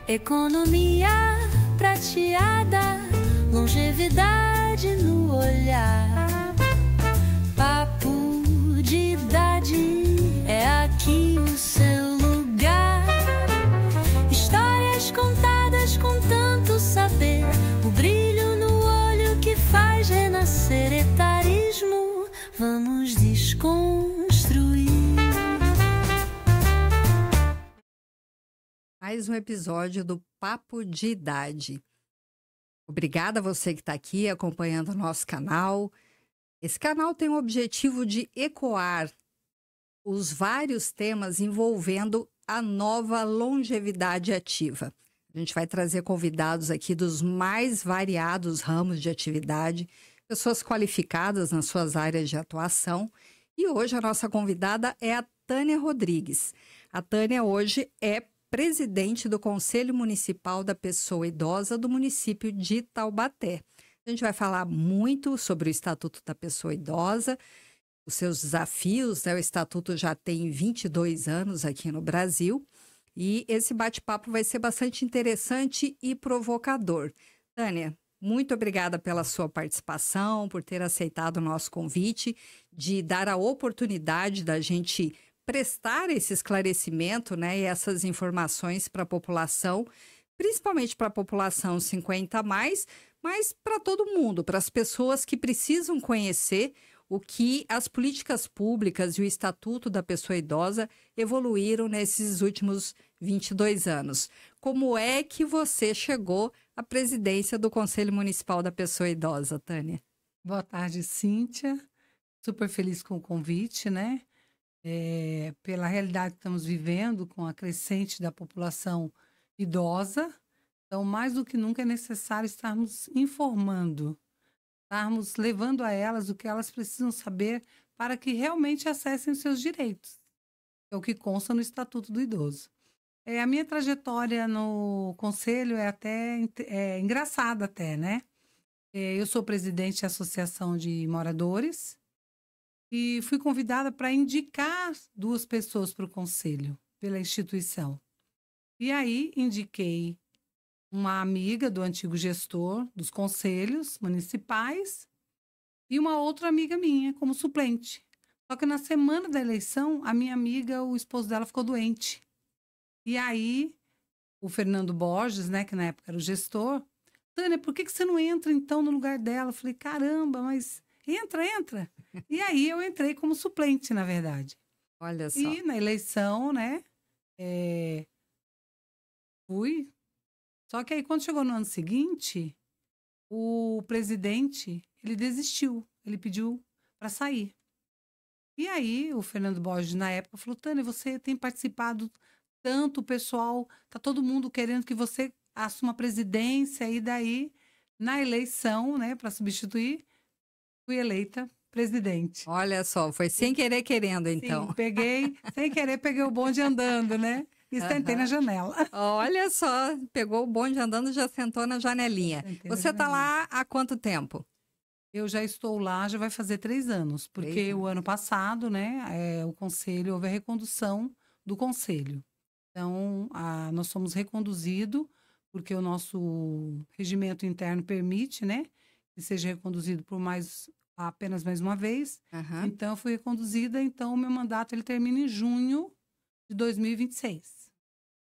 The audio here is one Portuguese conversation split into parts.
Economia prateada, longevidade no olhar. Papo de idade, é aqui o seu lugar. Histórias contadas com tanto saber, o brilho no olho que faz renascer etarismo. Vamos desconstruir. Mais um episódio do Papo de Idade. Obrigada a você que está aqui acompanhando o nosso canal. Esse canal tem o objetivo de ecoar os vários temas envolvendo a nova longevidade ativa. A gente vai trazer convidados aqui dos mais variados ramos de atividade, pessoas qualificadas nas suas áreas de atuação. E hoje a nossa convidada é a Tânia Rodrigues. A Tânia hoje é presidente do Conselho Municipal da Pessoa Idosa do município de Taubaté. A gente vai falar muito sobre o Estatuto da Pessoa Idosa, os seus desafios, né? O Estatuto já tem 22 anos aqui no Brasil e esse bate-papo vai ser bastante interessante e provocador. Tânia, muito obrigada pela sua participação, por ter aceitado o nosso convite, de dar a oportunidade da gente prestar esse esclarecimento, né, e essas informações para a população, principalmente para a população 50 a mais, mas para todo mundo, para as pessoas que precisam conhecer o que as políticas públicas e o Estatuto da Pessoa Idosa evoluíram nesses últimos 22 anos. Como é que você chegou à presidência do Conselho Municipal da Pessoa Idosa, Tânia? Boa tarde, Cíntia. Super feliz com o convite, né? Pela realidade que estamos vivendo, com a crescente da população idosa. Então, mais do que nunca é necessário estarmos informando, estarmos levando a elas o que elas precisam saber para que realmente acessem os seus direitos. É o que consta no Estatuto do Idoso. A minha trajetória no Conselho é até engraçada até, né? Eu sou presidente da Associação de Moradores, e fui convidada para indicar 2 pessoas para o conselho, pela instituição. E aí indiquei uma amiga do antigo gestor dos conselhos municipais e uma outra amiga minha como suplente. Só que na semana da eleição, a minha amiga, o esposo dela ficou doente. E aí, o Fernando Borges, né, que na época era o gestor, Tânia, por que você não entra então no lugar dela? Eu falei, caramba, mas entra. E aí eu entrei como suplente, na verdade. Olha só. E na eleição, né, fui. Só que aí quando chegou no ano seguinte, o presidente, ele desistiu. Ele pediu para sair. E aí o Fernando Borges, na época, falou, Tânia, você tem participado tanto, o pessoal, tá todo mundo querendo que você assuma a presidência. E daí, na eleição, né, para substituir, fui eleita presidente. Olha só, foi sem querer querendo, então. Sim, sem querer, peguei o bonde andando, né? E sentei na janela. Olha só, pegou o bonde andando e já sentou na janelinha. Você está lá há quanto tempo? Eu já estou lá, já vai fazer 3 anos, porque o ano passado, né, o conselho, houve a recondução do conselho. Então, nós fomos reconduzidos, porque o nosso regimento interno permite, né, que seja reconduzido por apenas mais uma vez. Uhum. Então, eu fui reconduzida, então o meu mandato ele termina em junho de 2026.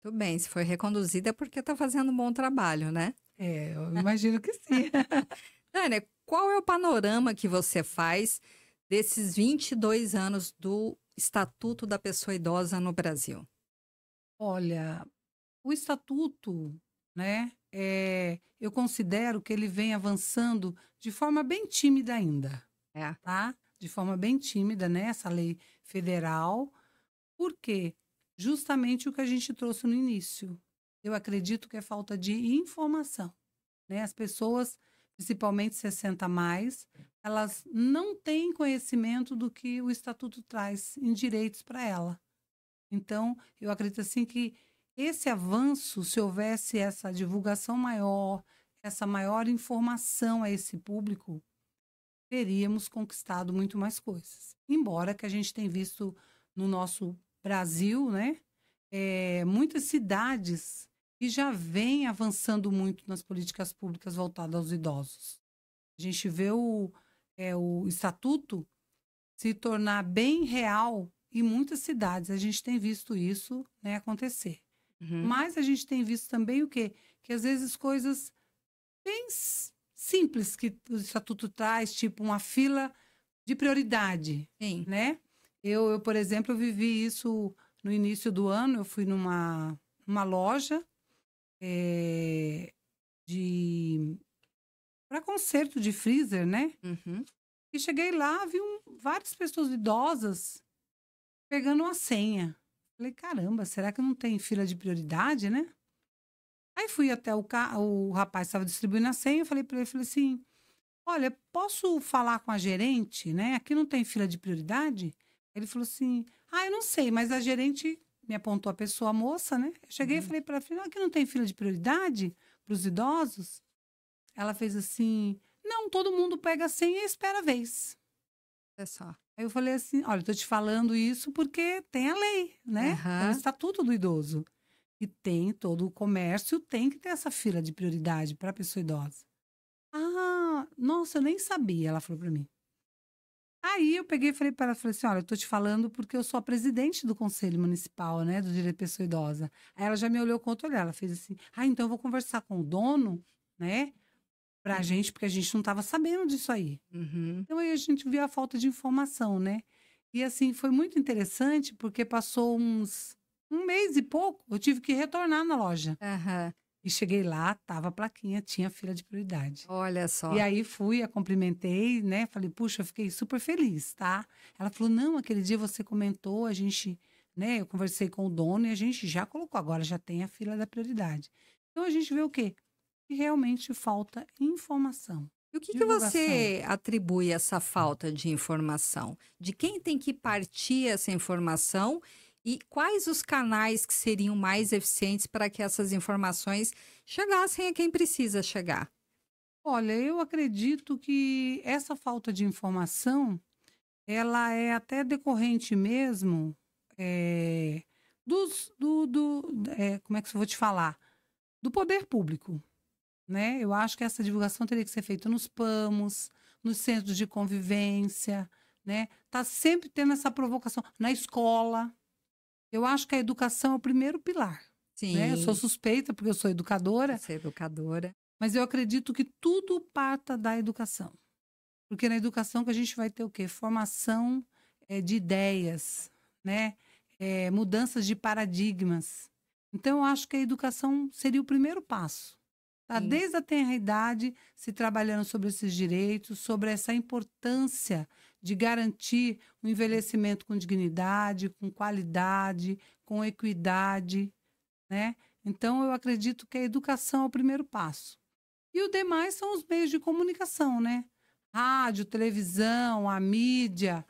Tudo bem, se foi reconduzida é porque está fazendo um bom trabalho, né? Eu imagino que sim. Tânia, qual é o panorama que você faz desses 22 anos do Estatuto da Pessoa Idosa no Brasil? Olha, o Estatuto, né, eu considero que ele vem avançando de forma bem tímida ainda, tá? De forma bem tímida, né, essa lei federal. Por quê? Justamente o que a gente trouxe no início. Eu acredito que é falta de informação, né? As pessoas, principalmente 60 a mais, elas não têm conhecimento do que o Estatuto traz em direitos para ela. Então, eu acredito assim que esse avanço, se houvesse essa divulgação maior, essa maior informação a esse público, teríamos conquistado muito mais coisas. Embora que a gente tenha visto no nosso Brasil, né, muitas cidades e já vem avançando muito nas políticas públicas voltadas aos idosos. A gente vê o estatuto se tornar bem real em muitas cidades. A gente tem visto isso, né, acontecer. Uhum. Mas a gente tem visto também o quê? Que às vezes coisas bem simples que o estatuto traz, tipo uma fila de prioridade, Sim. né? Eu, por exemplo, eu vivi isso no início do ano. Eu fui numa loja para conserto de freezer, né? Uhum. E cheguei lá, vi várias pessoas idosas pegando uma senha. Falei, caramba, será que não tem fila de prioridade, né? Aí fui até o rapaz estava distribuindo a senha. Eu falei para ele, falei assim, olha, posso falar com a gerente, né? Aqui não tem fila de prioridade? Ele falou assim, eu não sei, mas a gerente me apontou a pessoa, a moça, né? Eu cheguei e falei para ela, aqui não tem fila de prioridade para os idosos? Ela fez assim, não, todo mundo pega a senha e espera a vez. É só. Aí eu falei assim, olha, eu tô te falando isso porque tem a lei, né? É o estatuto do idoso. E tem todo o comércio, tem que ter essa fila de prioridade para a pessoa idosa. Ah, nossa, eu nem sabia, ela falou para mim. Aí eu peguei e falei para ela, falei assim, olha, eu tô te falando porque eu sou a presidente do Conselho Municipal, né, do Direito de Pessoa Idosa. Aí ela já me olhou com outro olhar, ela fez assim, então eu vou conversar com o dono, né, pra gente, porque a gente não tava sabendo disso aí. Uhum. Então aí a gente viu a falta de informação, né? E assim, foi muito interessante, porque passou um mês e pouco, eu tive que retornar na loja. Aham. E cheguei lá, tava a plaquinha, tinha fila de prioridade. Olha só. E aí fui, a cumprimentei, né? Falei, puxa, eu fiquei super feliz, tá? Ela falou, não, aquele dia você comentou, a gente, né? Eu conversei com o dono e a gente já colocou, agora já tem a fila da prioridade. Então a gente vê o quê? Que realmente falta informação. E o que divulgação. você atribui essa falta de informação? De quem tem que partir essa informação e quais os canais que seriam mais eficientes para que essas informações chegassem a quem precisa chegar? Olha, eu acredito que essa falta de informação, ela é até decorrente mesmo como é que eu vou te falar? Do poder público, né? Eu acho que essa divulgação teria que ser feita nos PAMOS, nos centros de convivência, né? Tá sempre tendo essa provocação na escola. Eu acho que a educação é o primeiro pilar, Sim. né? Eu sou suspeita porque eu sou educadora, Ser educadora. mas eu acredito que tudo parta da educação. Porque na educação que a gente vai ter o quê? Formação de ideias, né? Mudanças de paradigmas. Então, eu acho que a educação seria o primeiro passo. Tá? Sim. Desde a tenra idade, se trabalhando sobre esses direitos, sobre essa importância de garantir um envelhecimento com dignidade, com qualidade, com equidade, né? Então, eu acredito que a educação é o primeiro passo. E o demais são os meios de comunicação, né? Rádio, televisão, a mídia,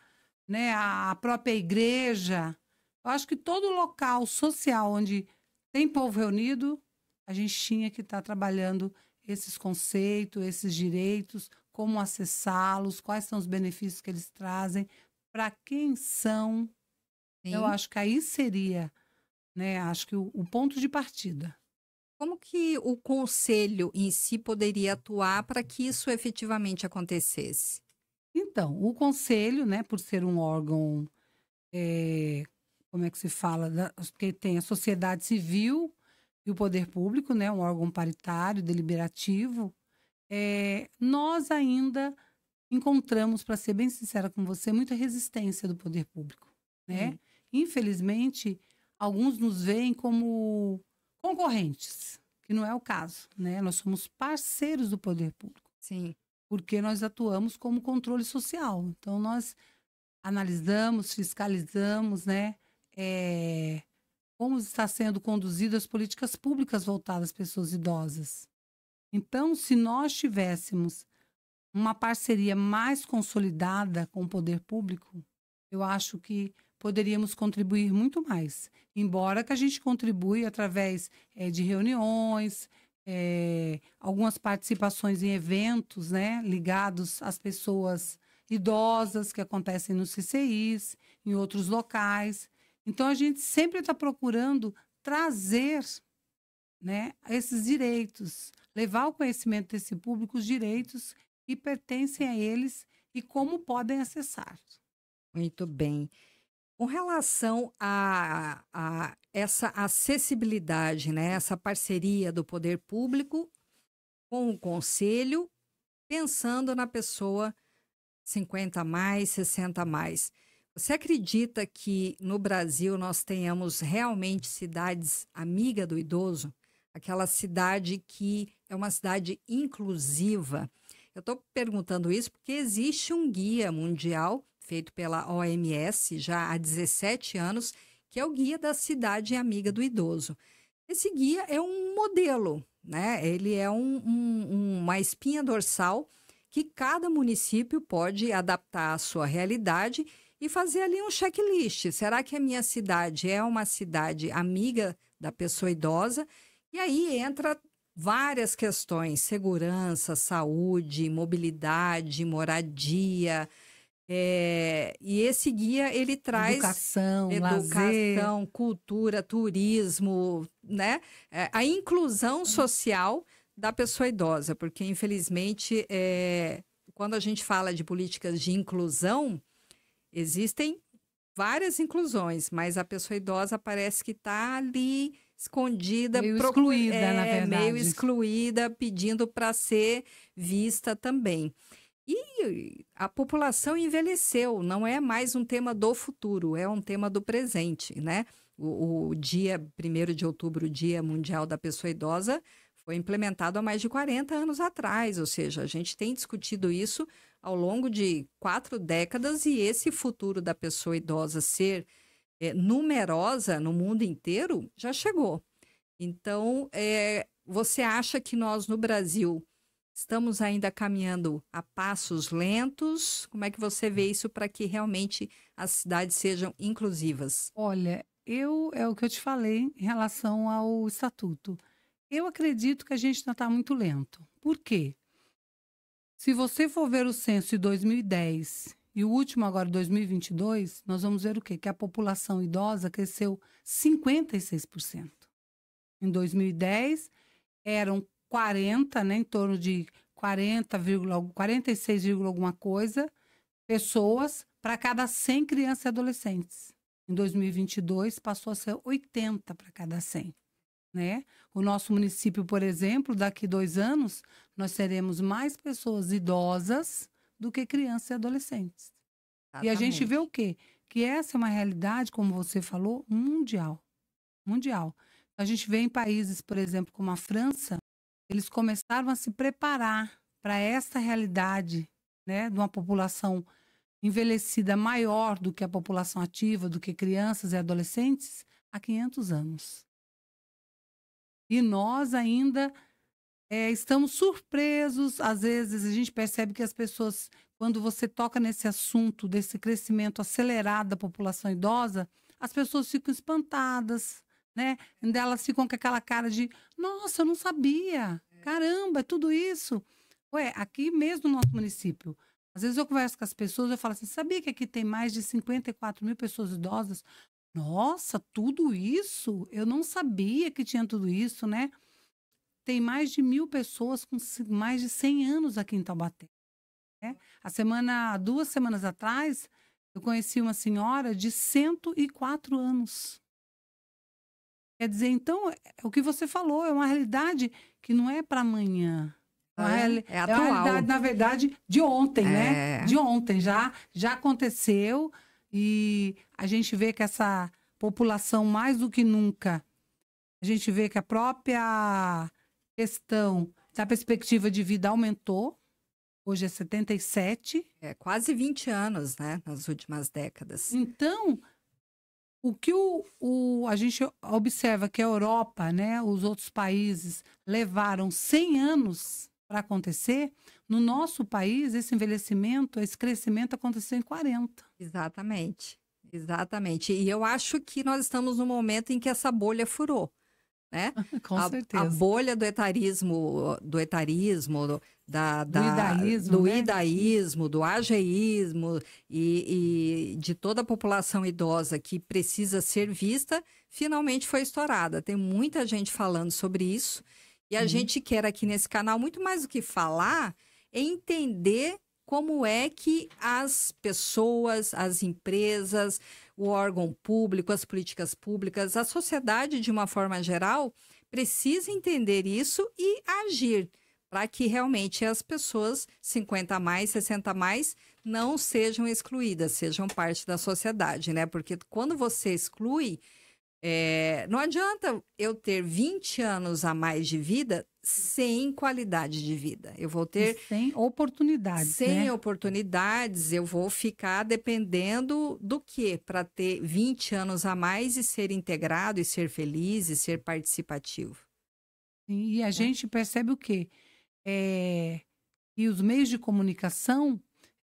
né? A própria igreja. Eu acho que todo local social onde tem povo reunido, a gente tinha que estar trabalhando esses conceitos, esses direitos, como acessá-los, quais são os benefícios que eles trazem, para quem são. Sim. Eu acho que aí seria, né? Acho que o ponto de partida. Como que o conselho em si poderia atuar para que isso efetivamente acontecesse? Então, o conselho, né, por ser um órgão, como é que se fala, que tem a sociedade civil e o poder público, né, um órgão paritário, deliberativo, nós ainda encontramos, para ser bem sincera com você, muita resistência do poder público, né? Infelizmente, alguns nos veem como concorrentes, que não é o caso, né? Nós somos parceiros do poder público. Sim. Porque nós atuamos como controle social. Então, nós analisamos, fiscalizamos, né? Como está sendo conduzidas as políticas públicas voltadas às pessoas idosas. Então, se nós tivéssemos uma parceria mais consolidada com o poder público, eu acho que poderíamos contribuir muito mais. Embora que a gente contribui através de reuniões, algumas participações em eventos, né, ligados às pessoas idosas que acontecem nos CCIs, em outros locais. Então, a gente sempre está procurando trazer né, esses direitos, levar ao conhecimento desse público os direitos que pertencem a eles e como podem acessar. Muito bem. Com relação a essa acessibilidade, né, essa parceria do poder público com o conselho, pensando na pessoa 50 a mais, 60 a mais. Você acredita que no Brasil nós tenhamos realmente cidades amiga do idoso? Aquela cidade que é uma cidade inclusiva? Eu estou perguntando isso porque existe um guia mundial feito pela OMS já há 17 anos, que é o Guia da Cidade Amiga do Idoso. Esse guia é um modelo, né? Ele é uma espinha dorsal que cada município pode adaptar à sua realidade e fazer ali um checklist. Será que a minha cidade é uma cidade amiga da pessoa idosa? E aí entra várias questões: segurança, saúde, mobilidade, moradia. E esse guia, ele traz Educação, lazer. cultura, turismo, né? A inclusão social da pessoa idosa, porque infelizmente, quando a gente fala de políticas de inclusão, existem várias inclusões, mas a pessoa idosa parece que está ali escondida, Meio excluída, na verdade. meio excluída, pedindo para ser vista também. E a população envelheceu, não é mais um tema do futuro, é um tema do presente, né? O dia 1º de outubro, o Dia Mundial da Pessoa Idosa, foi implementado há mais de 40 anos atrás, ou seja, a gente tem discutido isso ao longo de 4 décadas e esse futuro da pessoa idosa ser numerosa no mundo inteiro já chegou. Então, você acha que nós no Brasil estamos ainda caminhando a passos lentos? Como é que você vê isso para que realmente as cidades sejam inclusivas? Olha, é o que eu te falei em relação ao estatuto. Eu acredito que a gente ainda está muito lento. Por quê? Se você for ver o censo de 2010 e o último agora, 2022, nós vamos ver o quê? Que a população idosa cresceu 56%. Em 2010, eram 40, né, em torno de 46, alguma coisa, pessoas para cada 100 crianças e adolescentes. Em 2022, passou a ser 80 para cada 100. Né? O nosso município, por exemplo, daqui 2 anos, nós teremos mais pessoas idosas do que crianças e adolescentes. Exatamente. E a gente vê o quê? Que essa é uma realidade, como você falou, mundial. Mundial. A gente vê em países, por exemplo, como a França, eles começaram a se preparar para essa realidade, né, de uma população envelhecida maior do que a população ativa, do que crianças e adolescentes, há 500 anos. E nós ainda estamos surpresos. Às vezes a gente percebe que as pessoas, quando você toca nesse assunto desse crescimento acelerado da população idosa, as pessoas ficam espantadas, né? Elas ficam com aquela cara de, nossa, eu não sabia, caramba, é tudo isso. Ué, aqui mesmo no nosso município, às vezes eu converso com as pessoas, eu falo assim, sabia que aqui tem mais de 54 mil pessoas idosas? Nossa, tudo isso? Eu não sabia que tinha tudo isso, né? Tem mais de 1.000 pessoas com mais de 100 anos aqui em Taubaté. Né? 2 semanas atrás, eu conheci uma senhora de 104 anos. Quer dizer, então, o que você falou é uma realidade que não é para amanhã. É atual. uma realidade, na verdade, de ontem, né? De ontem, já aconteceu. E a gente vê que essa população, mais do que nunca, a gente vê que a própria questão da perspectiva de vida aumentou. Hoje é 77. Quase 20 anos, né? Nas últimas décadas. Então, o que a gente observa que a Europa, né, os outros países, levaram 100 anos para acontecer, no nosso país, esse envelhecimento, esse crescimento aconteceu em 40. Exatamente. E eu acho que nós estamos num momento em que essa bolha furou. né? Com A certeza. bolha do etarismo, do idaísmo, do né? idaísmo, do ageísmo e de toda a população idosa que precisa ser vista, finalmente foi estourada. Tem muita gente falando sobre isso e a gente quer aqui nesse canal, muito mais do que falar, é entender como é que as pessoas, as empresas, o órgão público, as políticas públicas, a sociedade de uma forma geral precisa entender isso e agir para que realmente as pessoas 50 a mais, 60 a mais não sejam excluídas, sejam parte da sociedade, né? Porque quando você exclui, não adianta eu ter 20 anos a mais de vida sem qualidade de vida. Eu vou ter sem oportunidades, sem né? oportunidades, eu vou ficar dependendo do quê? Para ter 20 anos a mais e ser integrado, e ser feliz, e ser participativo. E a gente percebe o quê? E os meios de comunicação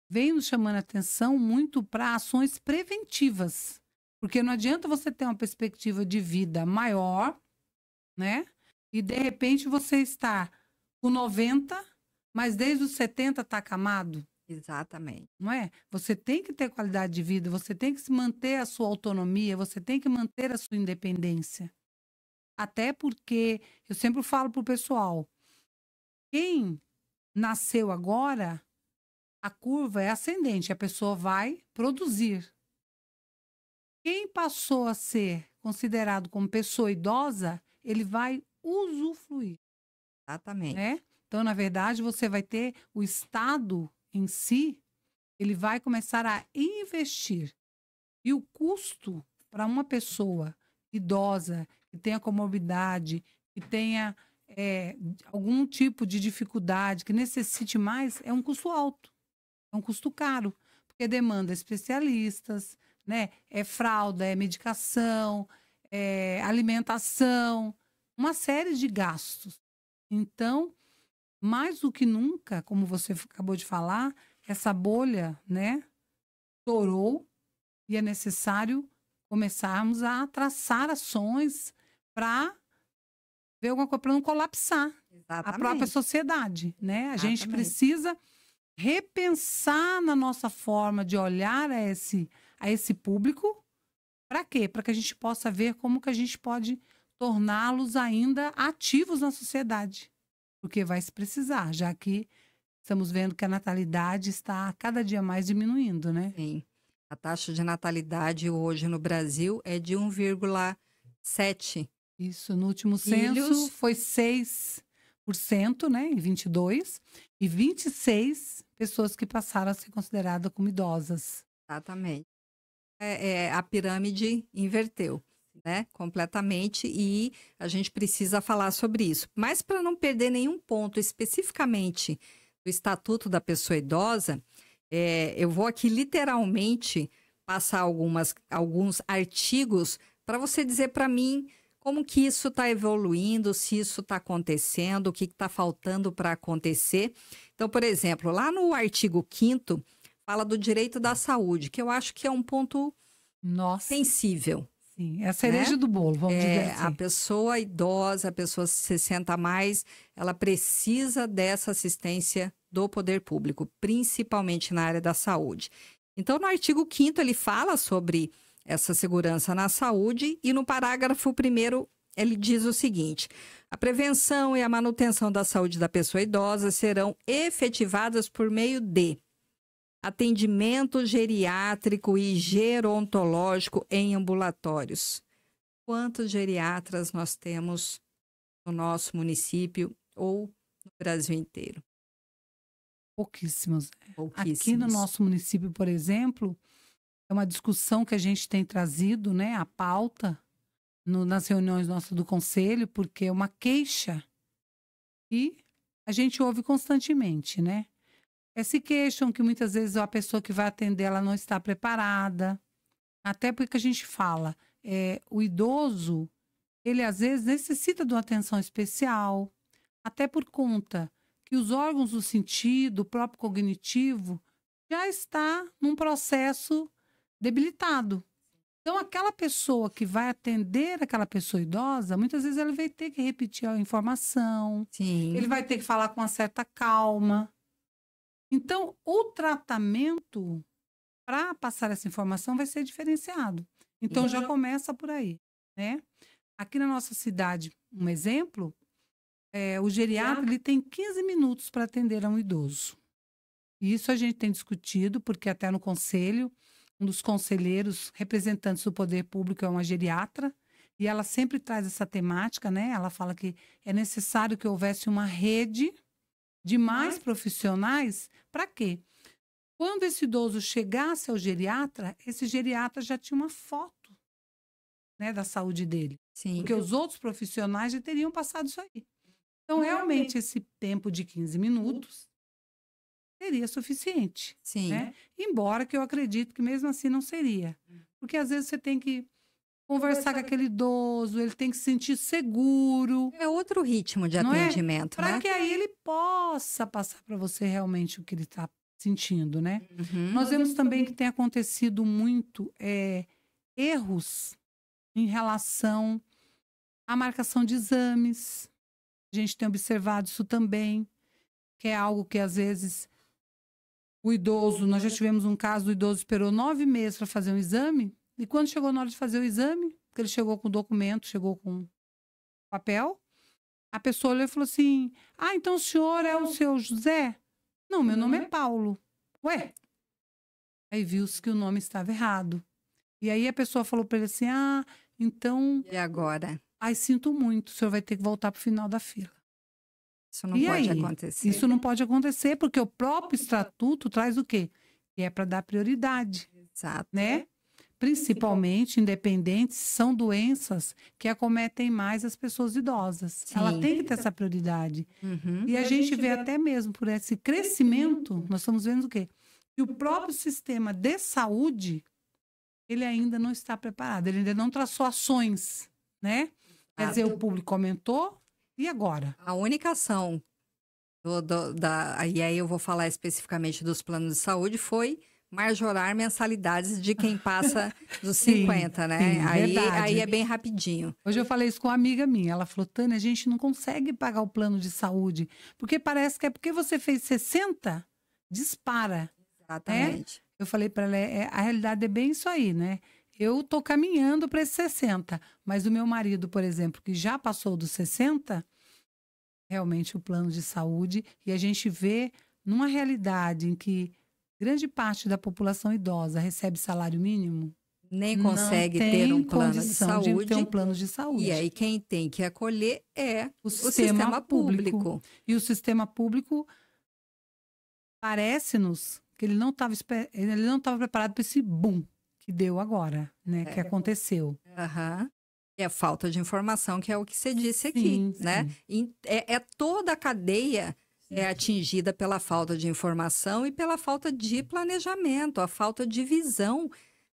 vêm nos chamando a atenção muito para ações preventivas. Porque não adianta você ter uma perspectiva de vida maior, né? E de repente você está com 90, mas desde os 70 está acamado. Exatamente. Não é? Você tem que ter qualidade de vida, você tem que manter a sua autonomia, você tem que manter a sua independência. Até porque, eu sempre falo para o pessoal, quem nasceu agora, a curva é ascendente, a pessoa vai produzir. Quem passou a ser considerado como pessoa idosa, ele vai usufruir. Exatamente. Né? Então, na verdade, você vai ter o Estado em si, ele vai começar a investir. E o custo para uma pessoa idosa, que tenha comorbidade, que tenha algum tipo de dificuldade, que necessite mais, é um custo alto, é um custo caro, porque demanda especialistas, né? É fralda, é medicação, é alimentação, uma série de gastos. Então, mais do que nunca, como você acabou de falar, essa bolha, né, estourou e é necessário começarmos a traçar ações para ver alguma coisa, para não colapsar a própria sociedade, né? A gente precisa repensar na nossa forma de olhar a esse público. Para quê? Para que a gente possa ver como que a gente pode torná-los ainda ativos na sociedade. Porque vai se precisar, já que estamos vendo que a natalidade está cada dia mais diminuindo, né? Sim. A taxa de natalidade hoje no Brasil é de 1,7. Isso, no último censo foi 6%, né, em 22, e 26 pessoas que passaram a ser consideradas como idosas. Exatamente. A pirâmide inverteu, né, completamente, e a gente precisa falar sobre isso. Mas para não perder nenhum ponto especificamente do Estatuto da Pessoa Idosa, eu vou aqui literalmente passar alguns artigos para você dizer para mim como que isso está evoluindo, se isso está acontecendo, o que está faltando para acontecer. Então, por exemplo, lá no artigo 5º, fala do direito da saúde, que eu acho que é um ponto sensível. Sim, é a cereja do bolo, vamos dizer assim. A pessoa idosa, a pessoa 60 a mais, ela precisa dessa assistência do poder público, principalmente na área da saúde. Então, no artigo 5º, ele fala sobre essa segurança na saúde e no parágrafo 1º, ele diz o seguinte: a prevenção e a manutenção da saúde da pessoa idosa serão efetivadas por meio de atendimento geriátrico e gerontológico em ambulatórios. Quantos geriatras nós temos no nosso município ou no Brasil inteiro? Pouquíssimos. Pouquíssimos. Aqui no nosso município, por exemplo, é uma discussão que a gente tem trazido, né, a pauta nas reuniões nossas do conselho, porque é uma queixa e a gente ouve constantemente, né? Se queixam que muitas vezes a pessoa que vai atender ela não está preparada. Até porque a gente fala, o idoso, ele às vezes necessita de uma atenção especial, até por conta que os órgãos do sentido, o próprio cognitivo, já está num processo debilitado. Então, aquela pessoa que vai atender aquela pessoa idosa, muitas vezes ele vai ter que repetir a informação, Sim. ele vai ter que falar com uma certa calma. Então, o tratamento para passar essa informação vai ser diferenciado. Então, já começa por aí, né? Aqui na nossa cidade, um exemplo, o geriatra ele tem 15 minutos para atender a um idoso. Isso a gente tem discutido, porque até no conselho, um dos conselheiros representantes do poder público é uma geriatra, e ela sempre traz essa temática, né? Ela fala que é necessário que houvesse uma rede de mais profissionais. Para quê? Quando esse idoso chegasse ao geriatra, esse geriatra já tinha uma foto, né, da saúde dele. Sim. Porque os outros profissionais já teriam passado isso aí. Então, realmente, esse tempo de 15 minutos seria suficiente. Sim. Né? Embora que eu acredito que mesmo assim não seria. Porque às vezes você tem que conversar com aquele idoso, ele tem que se sentir seguro. É outro ritmo de Não é? atendimento, Para né? que aí ele possa passar para você realmente o que ele está sentindo, né? Uhum. Nós vemos também que tem acontecido muito erros em relação à marcação de exames. A gente tem observado isso também, que é algo que às vezes o idoso, nós já tivemos um caso do idoso esperou 9 meses para fazer um exame, e quando chegou na hora de fazer o exame, que ele chegou com documento, chegou com papel, a pessoa olhou e falou assim: ah, então o senhor é o seu José? Não, meu nome é Paulo. Ué? Aí viu-se que o nome estava errado. E aí a pessoa falou para ele assim: ah, então... E agora? Ai, sinto muito, o senhor vai ter que voltar para o final da fila. Isso não E pode aí? acontecer. Isso não pode acontecer, porque o próprio estatuto traz o quê? Que é para dar prioridade, Exato. né? Principalmente, independentes, são doenças que acometem mais as pessoas idosas. Sim. Ela tem que ter essa prioridade. Uhum. E a gente vê até mesmo por esse crescimento, nós estamos vendo o quê? Que o próprio sistema de saúde, ele ainda não está preparado, ele ainda não traçou ações, né? Quer dizer, o público aumentou, e agora? A única ação, e aí eu vou falar especificamente dos planos de saúde, foi majorar mensalidades de quem passa dos Sim, 50, né? sim, verdade. Aí é bem rapidinho. Hoje eu falei isso com uma amiga minha. Ela falou: Tânia, a gente não consegue pagar o plano de saúde, porque parece que é porque você fez 60, dispara. Exatamente. Eu falei para ela: a realidade é bem isso aí, né? Eu tô caminhando para esses 60, mas o meu marido, por exemplo, que já passou dos 60, realmente o plano de saúde, e a gente vê numa realidade em que grande parte da população idosa recebe salário mínimo, Nem não consegue tem ter um plano de condição saúde. ter um plano de saúde. E aí quem tem que acolher é O o sistema sistema público. público. E o sistema público parece-nos que ele não estava preparado para esse boom que deu agora, né? Que aconteceu. Aham. É a falta de informação, que é o que você disse aqui, Sim, né? sim. É toda a cadeia atingida pela falta de informação e pela falta de planejamento, a falta de visão,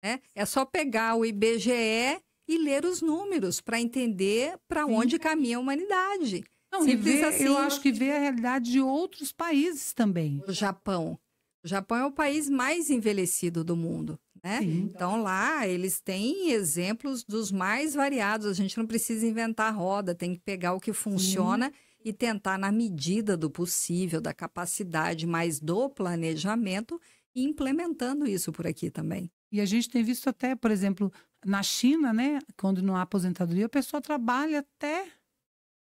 né? É só pegar o IBGE e ler os números para entender para onde caminha a humanidade. Não, e Simples assim. eu acho que vê a realidade de outros países também. O Japão. O Japão é o país mais envelhecido do mundo, né? Sim. Então lá eles têm exemplos dos mais variados. A gente não precisa inventar roda, tem que pegar o que funciona e tentar, na medida do possível, da capacidade, mais do planejamento, e implementando isso por aqui também. E a gente tem visto até, por exemplo, na China, né? Quando não há aposentadoria, a pessoa trabalha até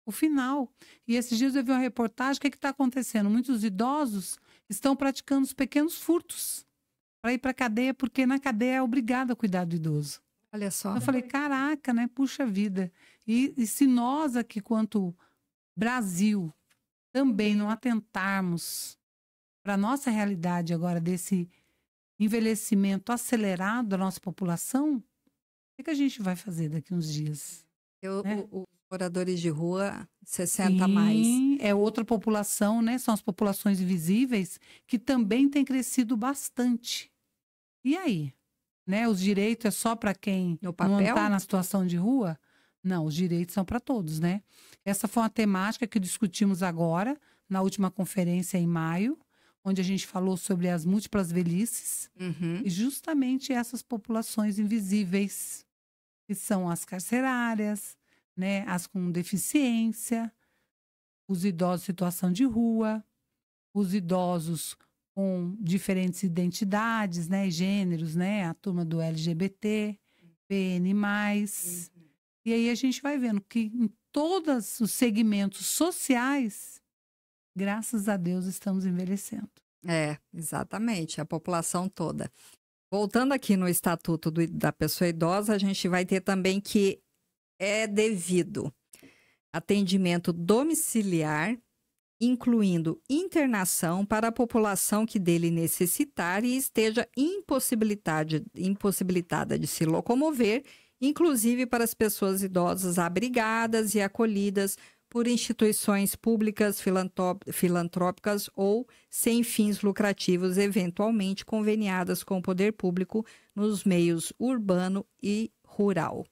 o final. E esses dias eu vi uma reportagem, o que está acontecendo? Muitos idosos estão praticando os pequenos furtos para ir para a cadeia, porque na cadeia é obrigado a cuidar do idoso. Olha só. Eu falei, caraca, né? Puxa vida. E se nós aqui, quanto Brasil, também não atentarmos para a nossa realidade agora desse envelhecimento acelerado da nossa população, o que a gente vai fazer daqui uns dias? Os moradores de rua, 60 a mais. Sim, é outra população, né? São as populações invisíveis que também têm crescido bastante. E aí? Né? Os direitos é só para quem No não papel? está na situação de rua? Não, os direitos são para todos, né? Essa foi uma temática que discutimos agora, na última conferência em maio, onde a gente falou sobre as múltiplas velhices, Uhum. e justamente essas populações invisíveis, que são as carcerárias, né, as com deficiência, os idosos em situação de rua, os idosos com diferentes identidades, né, e gêneros, né, a turma do LGBT, PN+. E aí a gente vai vendo que em todos os segmentos sociais, graças a Deus, estamos envelhecendo. Exatamente, a população toda. Voltando aqui no Estatuto da Pessoa Idosa, a gente vai ter também que é devido atendimento domiciliar, incluindo internação para a população que dele necessitar e esteja impossibilitada de se locomover, inclusive para as pessoas idosas abrigadas e acolhidas por instituições públicas, filantrópicas ou sem fins lucrativos, eventualmente conveniadas com o poder público nos meios urbano e rural.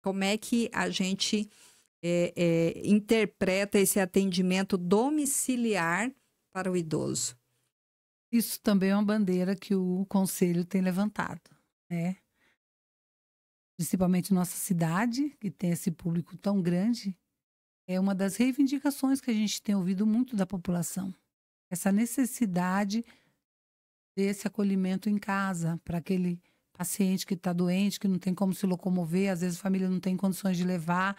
Como é que a gente interpreta esse atendimento domiciliar para o idoso? Isso também é uma bandeira que o Conselho tem levantado, né? Principalmente nossa cidade, que tem esse público tão grande, é uma das reivindicações que a gente tem ouvido muito da população. Essa necessidade desse acolhimento em casa, para aquele paciente que está doente, que não tem como se locomover, às vezes a família não tem condições de levar.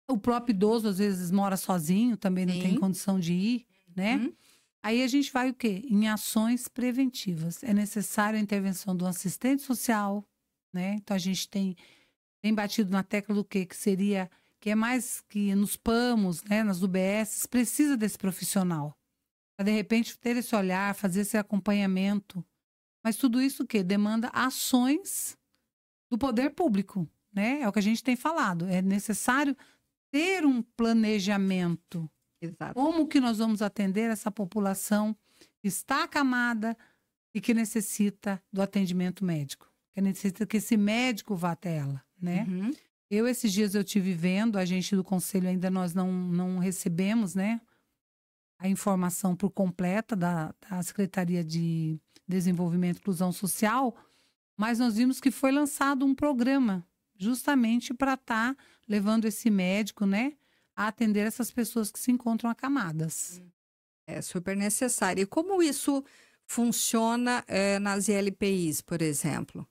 O próprio idoso, às vezes, mora sozinho, também não tem condição de ir, né? Aí a gente vai o quê? Em ações preventivas. É necessário a intervenção do assistente social, né? Então a gente tem batido na tecla do quê? Que é mais que nos PAMOS, né? Nas UBS, precisa desse profissional. Para, de repente, ter esse olhar, fazer esse acompanhamento. Mas tudo isso o quê? Demanda ações do poder público, né? É o que a gente tem falado. É necessário ter um planejamento. Exato. Como que nós vamos atender essa população que está acamada e que necessita do atendimento médico? Que necessita que esse médico vá até ela, né? Uhum. Esses dias eu tive vendo, a gente do Conselho ainda nós não recebemos, né? A informação por completa da Secretaria de Desenvolvimento e Inclusão Social, mas nós vimos que foi lançado um programa justamente para estar levando esse médico, né, a atender essas pessoas que se encontram acamadas. É super necessário. E como isso funciona nas ILPIs, por exemplo?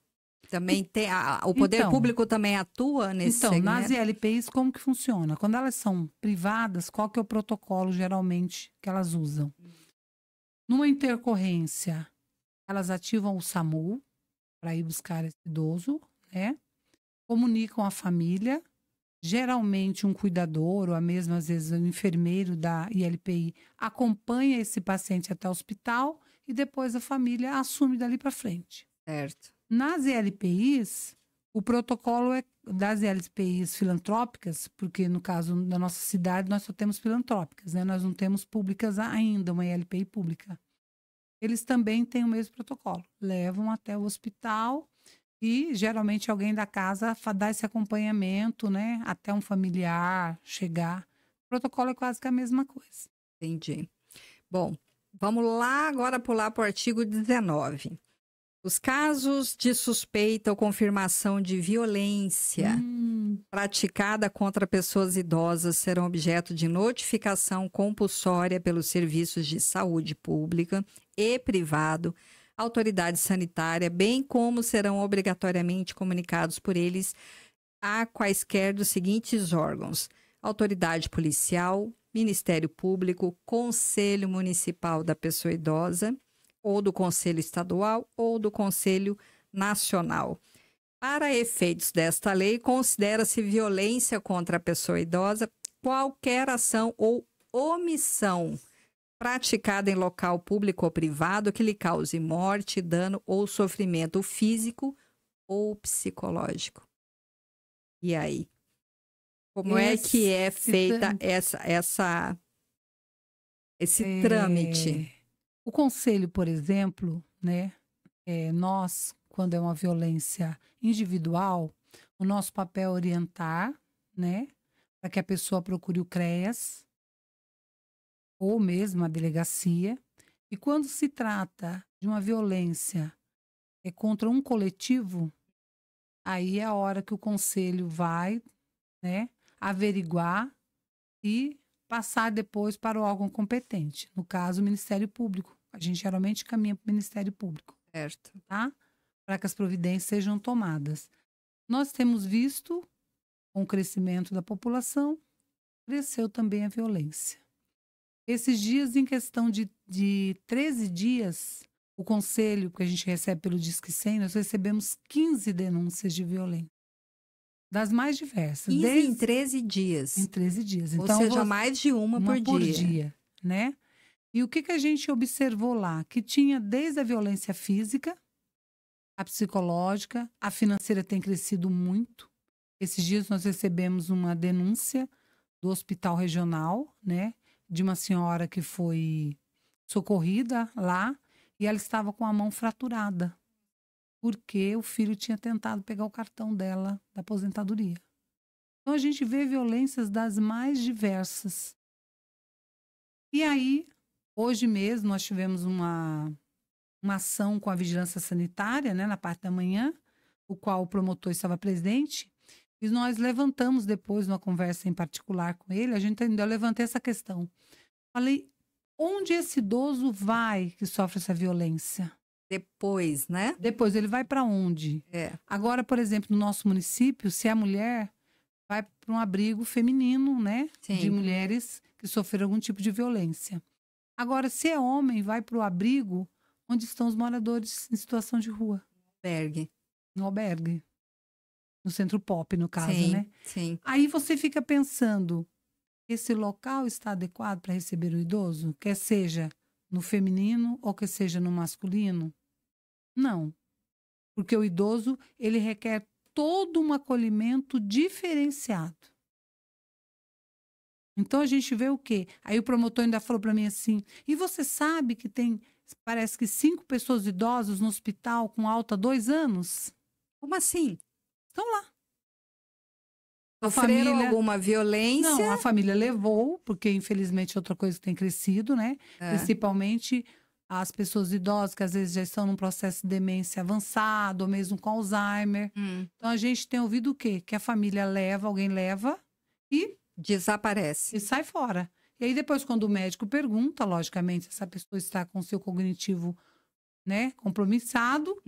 Também tem o poder público também atua nesse segmento? Nas ILPIs, como que funciona? Quando elas são privadas, qual que é o protocolo, geralmente, que elas usam? Numa intercorrência, elas ativam o SAMU para ir buscar esse idoso, né? Comunicam a família, geralmente um cuidador, ou a mesma, às vezes, um enfermeiro da ILPI acompanha esse paciente até o hospital e depois a família assume dali para frente. Certo. Nas ILPIs, o protocolo é das ILPIs filantrópicas, porque no caso da nossa cidade nós só temos filantrópicas, né? Nós não temos públicas ainda, uma ILPI pública. Eles também têm o mesmo protocolo, levam até o hospital e geralmente alguém da casa dá esse acompanhamento, né? Até um familiar chegar. O protocolo é quase que a mesma coisa. Entendi. Bom, vamos lá agora pular para o artigo 19. Os casos de suspeita ou confirmação de violência praticada contra pessoas idosas serão objeto de notificação compulsória pelos serviços de saúde pública e privado, autoridade sanitária, bem como serão obrigatoriamente comunicados por eles a quaisquer dos seguintes órgãos: autoridade policial, Ministério Público, Conselho Municipal da Pessoa Idosa, ou do Conselho Estadual ou do Conselho Nacional. Para efeitos desta lei, considera-se violência contra a pessoa idosa qualquer ação ou omissão praticada em local público ou privado que lhe cause morte, dano ou sofrimento físico ou psicológico. E aí? Como é que é feita esse trâmite? O conselho, por exemplo, né, nós, quando é uma violência individual, o nosso papel é orientar, né, para que a pessoa procure o CREAS ou mesmo a delegacia. E quando se trata de uma violência contra um coletivo, aí é a hora que o conselho vai, né, averiguar e passar depois para o órgão competente. No caso, o Ministério Público. A gente geralmente caminha para o Ministério Público, Certo. tá? Para que as providências sejam tomadas. Nós temos visto, com o crescimento da população, cresceu também a violência. Esses dias, em questão de 13 dias, o conselho que a gente recebe pelo Disque 100, nós recebemos 15 denúncias de violência. Das mais diversas. 15 em 13 dias. Em 13 dias. Ou Então, seja, mais de uma por dia. Né? E o que a gente observou lá? Que tinha desde a violência física, a psicológica, a financeira tem crescido muito. Esses dias nós recebemos uma denúncia do hospital regional, né? De uma senhora que foi socorrida lá e ela estava com a mão fraturada, porque o filho tinha tentado pegar o cartão dela da aposentadoria. Então a gente vê violências das mais diversas. E aí, hoje mesmo, nós tivemos uma ação com a vigilância sanitária, né, na parte da manhã, o qual o promotor estava presente, e nós levantamos depois, numa conversa em particular com ele, eu levantei essa questão. Falei, onde esse idoso vai que sofre essa violência? Depois, né? Depois, ele vai para onde? Agora, por exemplo, no nosso município, se a mulher vai para um abrigo feminino, né? Sim. De mulheres que sofreram algum tipo de violência. Agora, se é homem, vai para o abrigo onde estão os moradores em situação de rua. Albergue. No albergue. No centro pop, no caso, Sim, né? sim. Aí você fica pensando, esse local está adequado para receber o idoso? Quer seja no feminino ou que seja no masculino? Não. Porque o idoso, ele requer todo um acolhimento diferenciado. Então a gente vê o quê? Aí o promotor ainda falou para mim assim, e você sabe que tem, parece que 5 pessoas idosas no hospital com alta há 2 anos? Como assim? Estão lá. Sofreram alguma violência? Não, a família levou, porque infelizmente é outra coisa que tem crescido, né? Principalmente as pessoas idosas que às vezes já estão num processo de demência avançado, ou mesmo com Alzheimer. Então a gente tem ouvido o quê? Que a família leva, alguém leva e desaparece. E sai fora. E aí depois, quando o médico pergunta, logicamente, se essa pessoa está com o seu cognitivo, né, compromissado,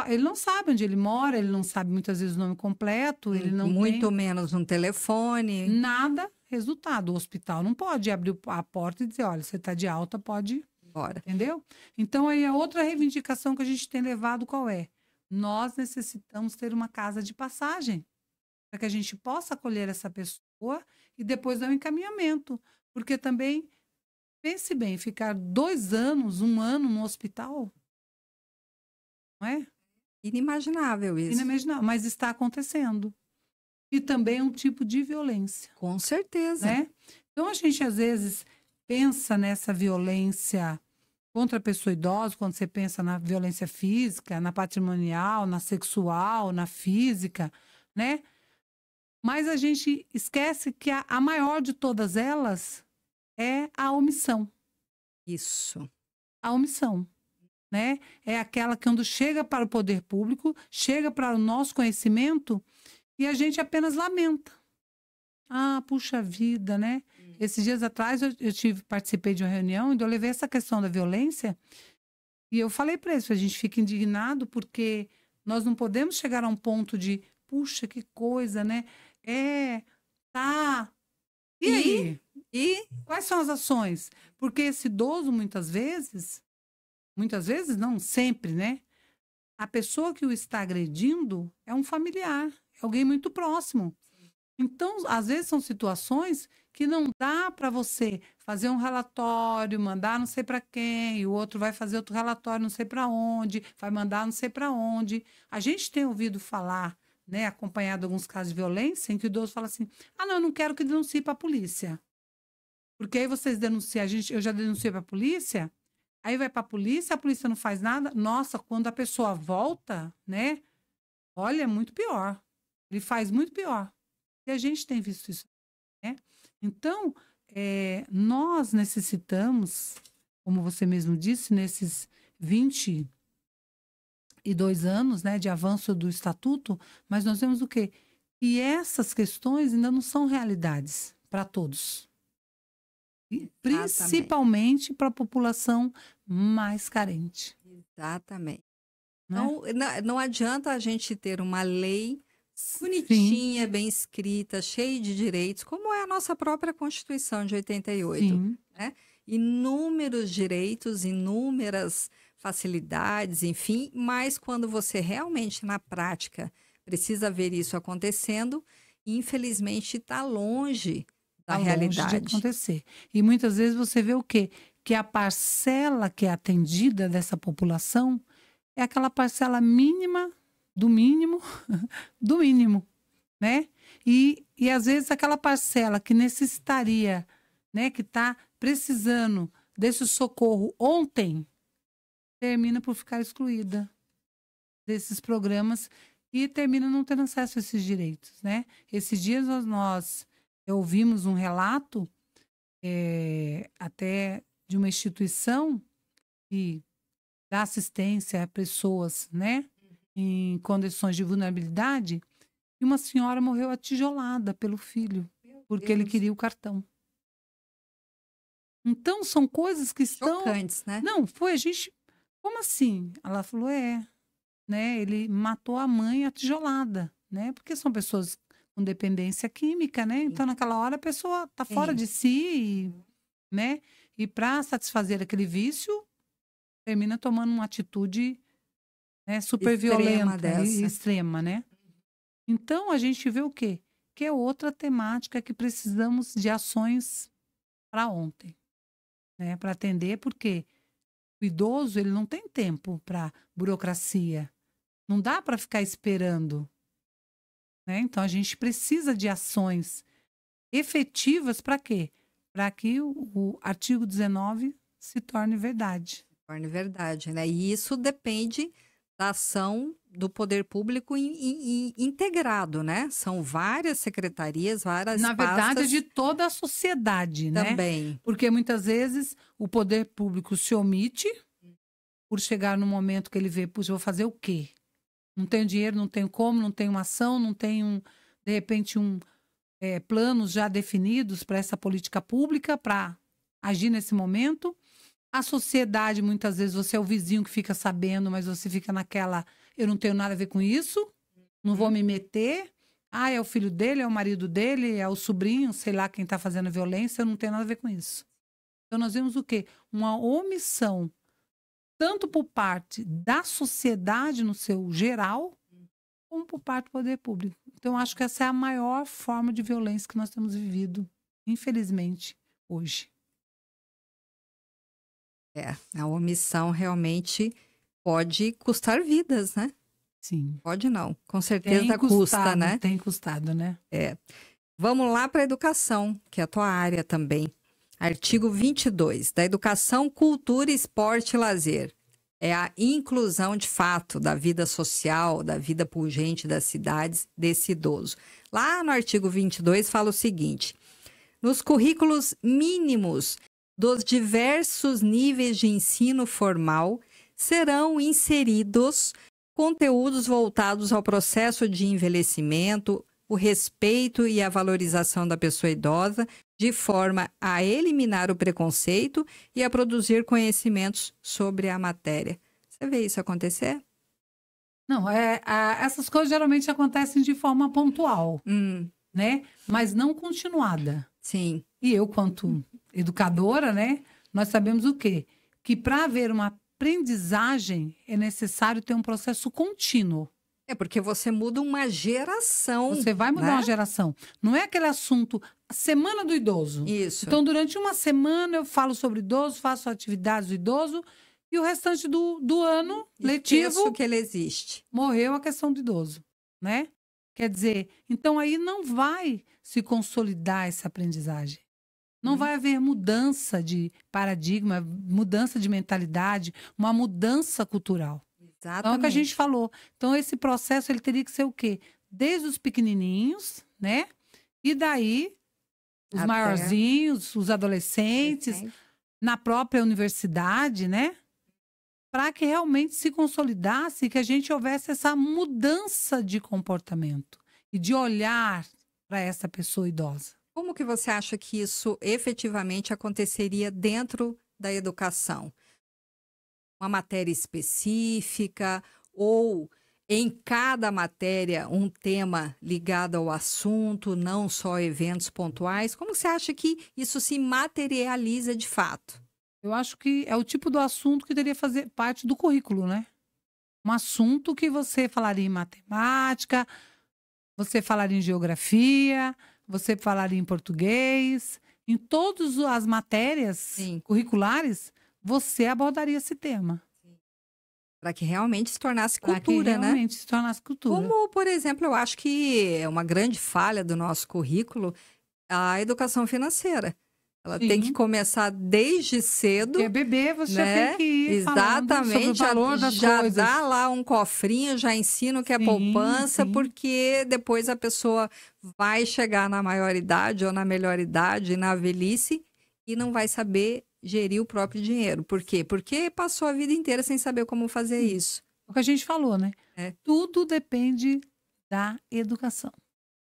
ele não sabe onde ele mora, ele não sabe muitas vezes o nome completo, ele não muito menos um telefone. Nada. Resultado, o hospital não pode abrir a porta e dizer, olha, você está de alta, pode ir. Bora. Entendeu? Então, aí a outra reivindicação que a gente tem levado, qual é? Nós necessitamos ter uma casa de passagem para que a gente possa acolher essa pessoa e depois dar um encaminhamento. Porque também, pense bem, ficar 2 anos, 1 ano no hospital, não é? Inimaginável isso. Inimaginável, mas está acontecendo. E também é um tipo de violência. Com certeza. Né? Então, a gente, às vezes, pensa nessa violência contra a pessoa idosa, quando você pensa na violência física, na patrimonial, na sexual, na física, né? Mas a gente esquece que a maior de todas elas é a omissão. Isso. A omissão, né? É aquela que quando chega para o poder público, chega para o nosso conhecimento e a gente apenas lamenta. Ah, puxa vida, né? Esses dias atrás eu participei de uma reunião onde eu levei essa questão da violência e eu falei para eles, a gente fica indignado porque nós não podemos chegar a um ponto de, puxa, que coisa, né? Tá. E aí? E quais são as ações? Porque esse idoso, muitas vezes não, sempre, né? A pessoa que o está agredindo é um familiar, é alguém muito próximo. Então, às vezes são situações que não dá para você fazer um relatório, mandar não sei para quem, e o outro vai fazer outro relatório não sei para onde, vai mandar não sei para onde. A gente tem ouvido falar, né, acompanhado alguns casos de violência, em que o idoso fala assim, ah, não, eu não quero que denuncie para a polícia. Porque aí vocês denunciam, eu já denunciei para a polícia, aí vai para a polícia não faz nada. Nossa, quando a pessoa volta, né, olha, é muito pior. Ele faz muito pior. E a gente tem visto isso, né? Então, nós necessitamos como você mesmo disse, nesses 22 anos, né, de avanço do Estatuto, mas nós vemos o quê? Que essas questões ainda não são realidades para todos. E principalmente para a população mais carente. Exatamente. Né? Então, não adianta a gente ter uma lei bonitinha, bem escrita, cheia de direitos, como é a nossa própria Constituição de 88. Sim. Né? Inúmeros direitos, inúmeras facilidades, enfim, mas quando você realmente, na prática, precisa ver isso acontecendo, infelizmente está longe da realidade. Longe de acontecer. E muitas vezes você vê o quê? Que a parcela que é atendida dessa população é aquela parcela mínima, do mínimo, do mínimo, né? E às vezes aquela parcela que necessitaria, né, que está precisando desse socorro ontem, termina por ficar excluída desses programas e termina não tendo acesso a esses direitos, né? Esses dias nós ouvimos um relato até de uma instituição que dá assistência a pessoas, né, em condições de vulnerabilidade, e uma senhora morreu atijolada pelo filho, porque ele queria o cartão. Então, são coisas que estão... Chocantes, né? Não, foi a gente... Como assim? Ela falou, né, ele matou a mãe atijolada, né, porque são pessoas com dependência química, né, então naquela hora a pessoa está fora de si, né, e para satisfazer aquele vício, termina tomando uma atitude, né, super violenta e extrema, né? Então, a gente vê o quê? Que é outra temática que precisamos de ações para ontem, né? Para atender, porque o idoso, ele não tem tempo para burocracia. Não dá para ficar esperando, né? Então, a gente precisa de ações efetivas para quê? Para que o artigo 19 se torne verdade. Torne verdade, né? E isso depende da ação do poder público integrado, né? São várias secretarias, várias Na pastas. verdade, de toda a sociedade, né? Também. Porque muitas vezes o poder público se omite por chegar no momento que ele vê, puxa, vou fazer o quê? Não tenho dinheiro, não tenho como, não tenho uma ação, não tenho, de repente, planos já definidos para essa política pública, para agir nesse momento. A sociedade, muitas vezes, você é o vizinho que fica sabendo, mas você fica naquela, eu não tenho nada a ver com isso, não vou me meter. Ah, é o filho dele, é o marido dele, é o sobrinho, sei lá quem está fazendo violência, eu não tenho nada a ver com isso. Então, nós vemos o quê? Uma omissão, tanto por parte da sociedade no seu geral, como por parte do poder público. Então, acho que essa é a maior forma de violência que nós temos vivido, infelizmente, hoje. A omissão realmente pode custar vidas, né? Sim. Pode não, com certeza custa, né? Tem custado, né? Vamos lá para a educação, que é a tua área também. Artigo 22, da educação, cultura, esporte e lazer. É a inclusão de fato da vida social, da vida pujante das cidades desse idoso. Lá no artigo 22 fala o seguinte: nos currículos mínimos dos diversos níveis de ensino formal, serão inseridos conteúdos voltados ao processo de envelhecimento, o respeito e a valorização da pessoa idosa, de forma a eliminar o preconceito e a produzir conhecimentos sobre a matéria. Você vê isso acontecer? Não, essas coisas geralmente acontecem de forma pontual, né? Mas não continuada. Sim. E eu, quanto educadora, né, nós sabemos o quê? Que para haver uma aprendizagem é necessário ter um processo contínuo. É porque você muda uma geração. Você vai mudar, né, uma geração. Não é aquele assunto, a semana do idoso. Isso. Então, durante uma semana eu falo sobre idoso, faço atividades do idoso e o restante do ano letivo que ele existe. Morreu a questão do idoso, né? Quer dizer, então aí não vai se consolidar essa aprendizagem. Não vai haver mudança de paradigma, mudança de mentalidade, uma mudança cultural. Exatamente. Então, é o que a gente falou. Então, esse processo ele teria que ser o quê? Desde os pequenininhos, né? E daí, os maiorzinhos, os adolescentes, na própria universidade, né? Para que realmente se consolidasse e que a gente houvesse essa mudança de comportamento e de olhar para essa pessoa idosa. Como que você acha que isso efetivamente aconteceria dentro da educação? Uma matéria específica ou em cada matéria um tema ligado ao assunto, não só eventos pontuais? Como você acha que isso se materializa de fato? Eu acho que é o tipo do assunto que deveria fazer parte do currículo, né? Um assunto que você falaria em matemática, você falaria em geografia, você falaria em português, em todas as matérias Sim. curriculares, você abordaria esse tema. Para que realmente se tornasse Para que cultura, né? realmente se tornasse cultura. Como, por exemplo, eu acho que é uma grande falha do nosso currículo a educação financeira. Ela tem que Sim. começar desde cedo, Porque bebê, você já né? tem que ir falando sobre o Exatamente, valor das já coisas. dá lá um cofrinho, já ensina o que é Sim, poupança, sim. porque depois a pessoa vai chegar na maioridade ou na melhor idade, na velhice, e não vai saber gerir o próprio dinheiro. Por quê? Porque passou a vida inteira sem saber como fazer isso. O que a gente falou, né? É. Tudo depende da educação.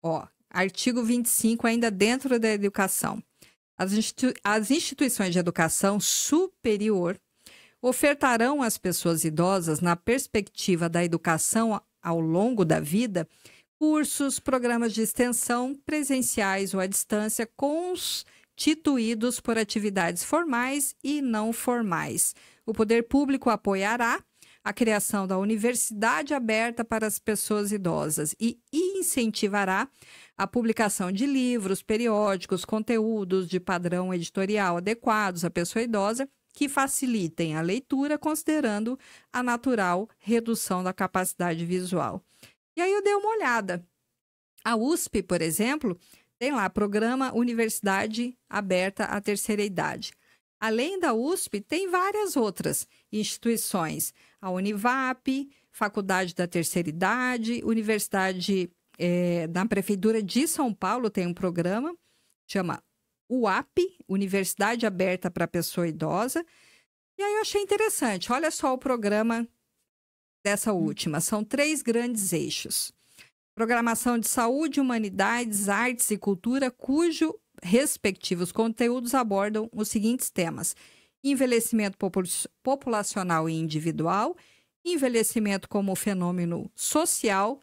Ó, artigo 25, ainda dentro da educação. As instituições de educação superior ofertarão às pessoas idosas, na perspectiva da educação ao longo da vida, cursos, programas de extensão presenciais ou à distância constituídos por atividades formais e não formais. O poder público apoiará a criação da universidade aberta para as pessoas idosas e incentivará a publicação de livros, periódicos, conteúdos de padrão editorial adequados à pessoa idosa que facilitem a leitura, considerando a natural redução da capacidade visual. E aí eu dei uma olhada. A USP, por exemplo, tem lá Programa Universidade Aberta à Terceira Idade. Além da USP, tem várias outras instituições. A Univap, Faculdade da Terceira Idade, Universidade da Prefeitura de São Paulo tem um programa, chama UAP, Universidade Aberta para Pessoa Idosa. E aí eu achei interessante, olha só o programa dessa última, são 3 grandes eixos. Programação de Saúde, Humanidades, Artes e Cultura, cujo respectivos conteúdos abordam os seguintes temas: envelhecimento populacional e individual, envelhecimento como fenômeno social,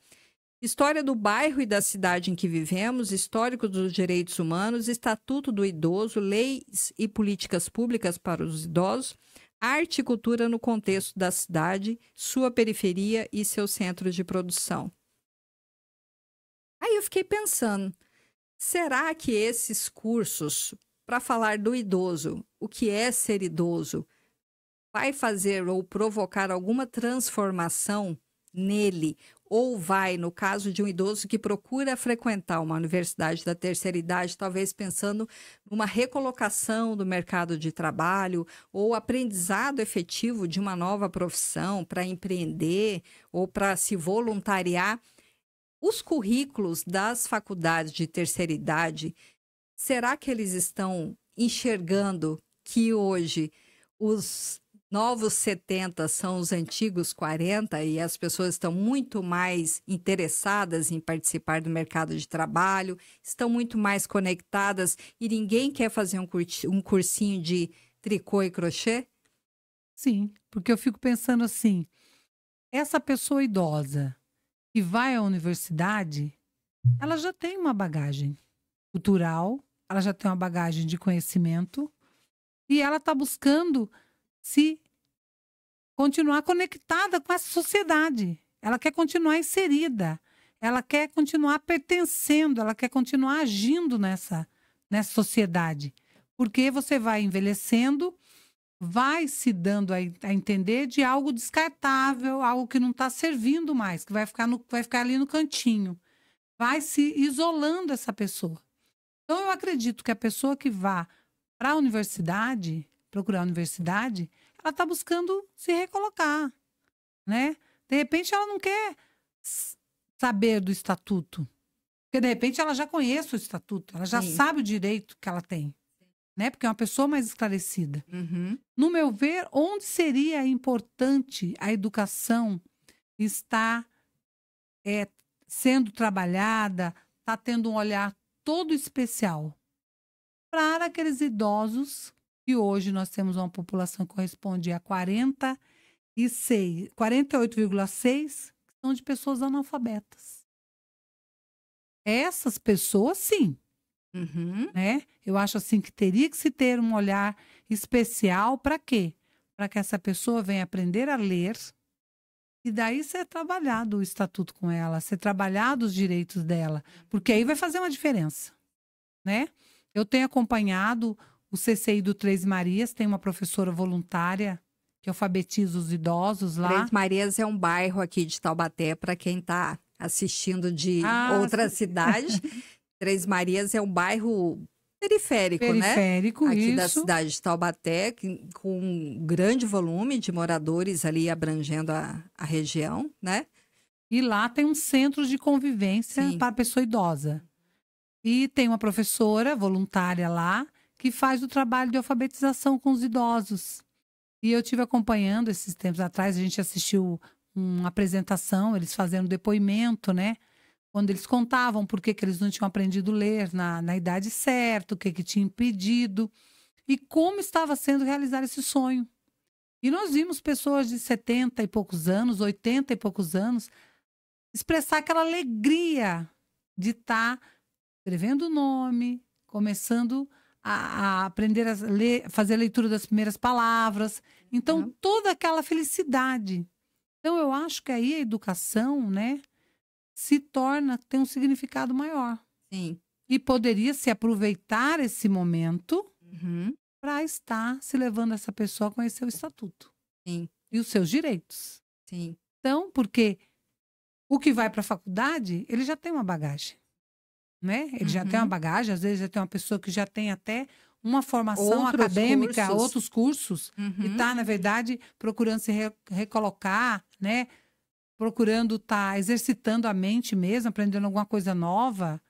história do bairro e da cidade em que vivemos, histórico dos direitos humanos, estatuto do idoso, leis e políticas públicas para os idosos, arte e cultura no contexto da cidade, sua periferia e seus centros de produção. Aí eu fiquei pensando, será que esses cursos, para falar do idoso, o que é ser idoso, vai fazer ou provocar alguma transformação nele? Ou vai, no caso de um idoso que procura frequentar uma universidade da terceira idade, talvez pensando numa recolocação do mercado de trabalho ou aprendizado efetivo de uma nova profissão para empreender ou para se voluntariar, os currículos das faculdades de terceira idade, será que eles estão enxergando que hoje os novos 70 são os antigos 40 e as pessoas estão muito mais interessadas em participar do mercado de trabalho, estão muito mais conectadas e ninguém quer fazer um cursinho de tricô e crochê? Sim, porque eu fico pensando assim, essa pessoa idosa que vai à universidade, ela já tem uma bagagem cultural, ela já tem uma bagagem de conhecimento e ela está buscando se continuar conectada com essa sociedade. Ela quer continuar inserida, ela quer continuar pertencendo, ela quer continuar agindo nessa sociedade. Porque você vai envelhecendo, vai se dando a entender de algo descartável, algo que não está servindo mais, que vai ficar ali no cantinho. Vai se isolando essa pessoa. Então, eu acredito que a pessoa que vá para a universidade, procurar a universidade, ela está buscando se recolocar, né? De repente, ela não quer saber do estatuto. Porque, de repente, ela já conhece o estatuto, ela já Sim. sabe o direito que ela tem. né? Porque é uma pessoa mais esclarecida. Uhum. No meu ver, onde seria importante a educação estar sendo trabalhada, está tendo um olhar todo especial para aqueles idosos que hoje nós temos uma população que corresponde a 48,6% que são de pessoas analfabetas. Essas pessoas, sim, Uhum. né? Eu acho assim que teria que se ter um olhar especial para quê? Para que essa pessoa venha aprender a ler e daí ser trabalhado o estatuto com ela, ser trabalhado os direitos dela, porque aí vai fazer uma diferença, né? Eu tenho acompanhado o CCI do Três Marias, tem uma professora voluntária que alfabetiza os idosos lá. Três Marias é um bairro aqui de Taubaté, para quem está assistindo de outra cidade. Três Marias é um bairro periférico, né? Aqui da isso. cidade de Taubaté, com um grande volume de moradores ali abrangendo a região, né? E lá tem um centro de convivência Sim. para a pessoa idosa. E tem uma professora voluntária lá que faz o trabalho de alfabetização com os idosos. E eu tive acompanhando esses tempos atrás, a gente assistiu uma apresentação, eles fazendo depoimento, né? Quando eles contavam por que eles não tinham aprendido a ler na idade certa, o que tinha impedido e como estava sendo realizar esse sonho. E nós vimos pessoas de 70 e poucos anos, 80 e poucos anos, expressar aquela alegria de estar escrevendo o nome, começando a aprender a ler, fazer a leitura das primeiras palavras. Então, toda aquela felicidade. Então, eu acho que aí a educação, né, tem um significado maior. Sim. E poderia se aproveitar esse momento para estar se levando essa pessoa a conhecer o estatuto. Sim. E os seus direitos. Sim. Então, porque o que vai para a faculdade, ele já tem uma bagagem. Né? Ele já tem uma bagagem, às vezes já tem uma pessoa que já tem até uma formação acadêmica, outros cursos, e está, na verdade, procurando se recolocar, né? Procurando estar exercitando a mente mesmo, aprendendo alguma coisa nova,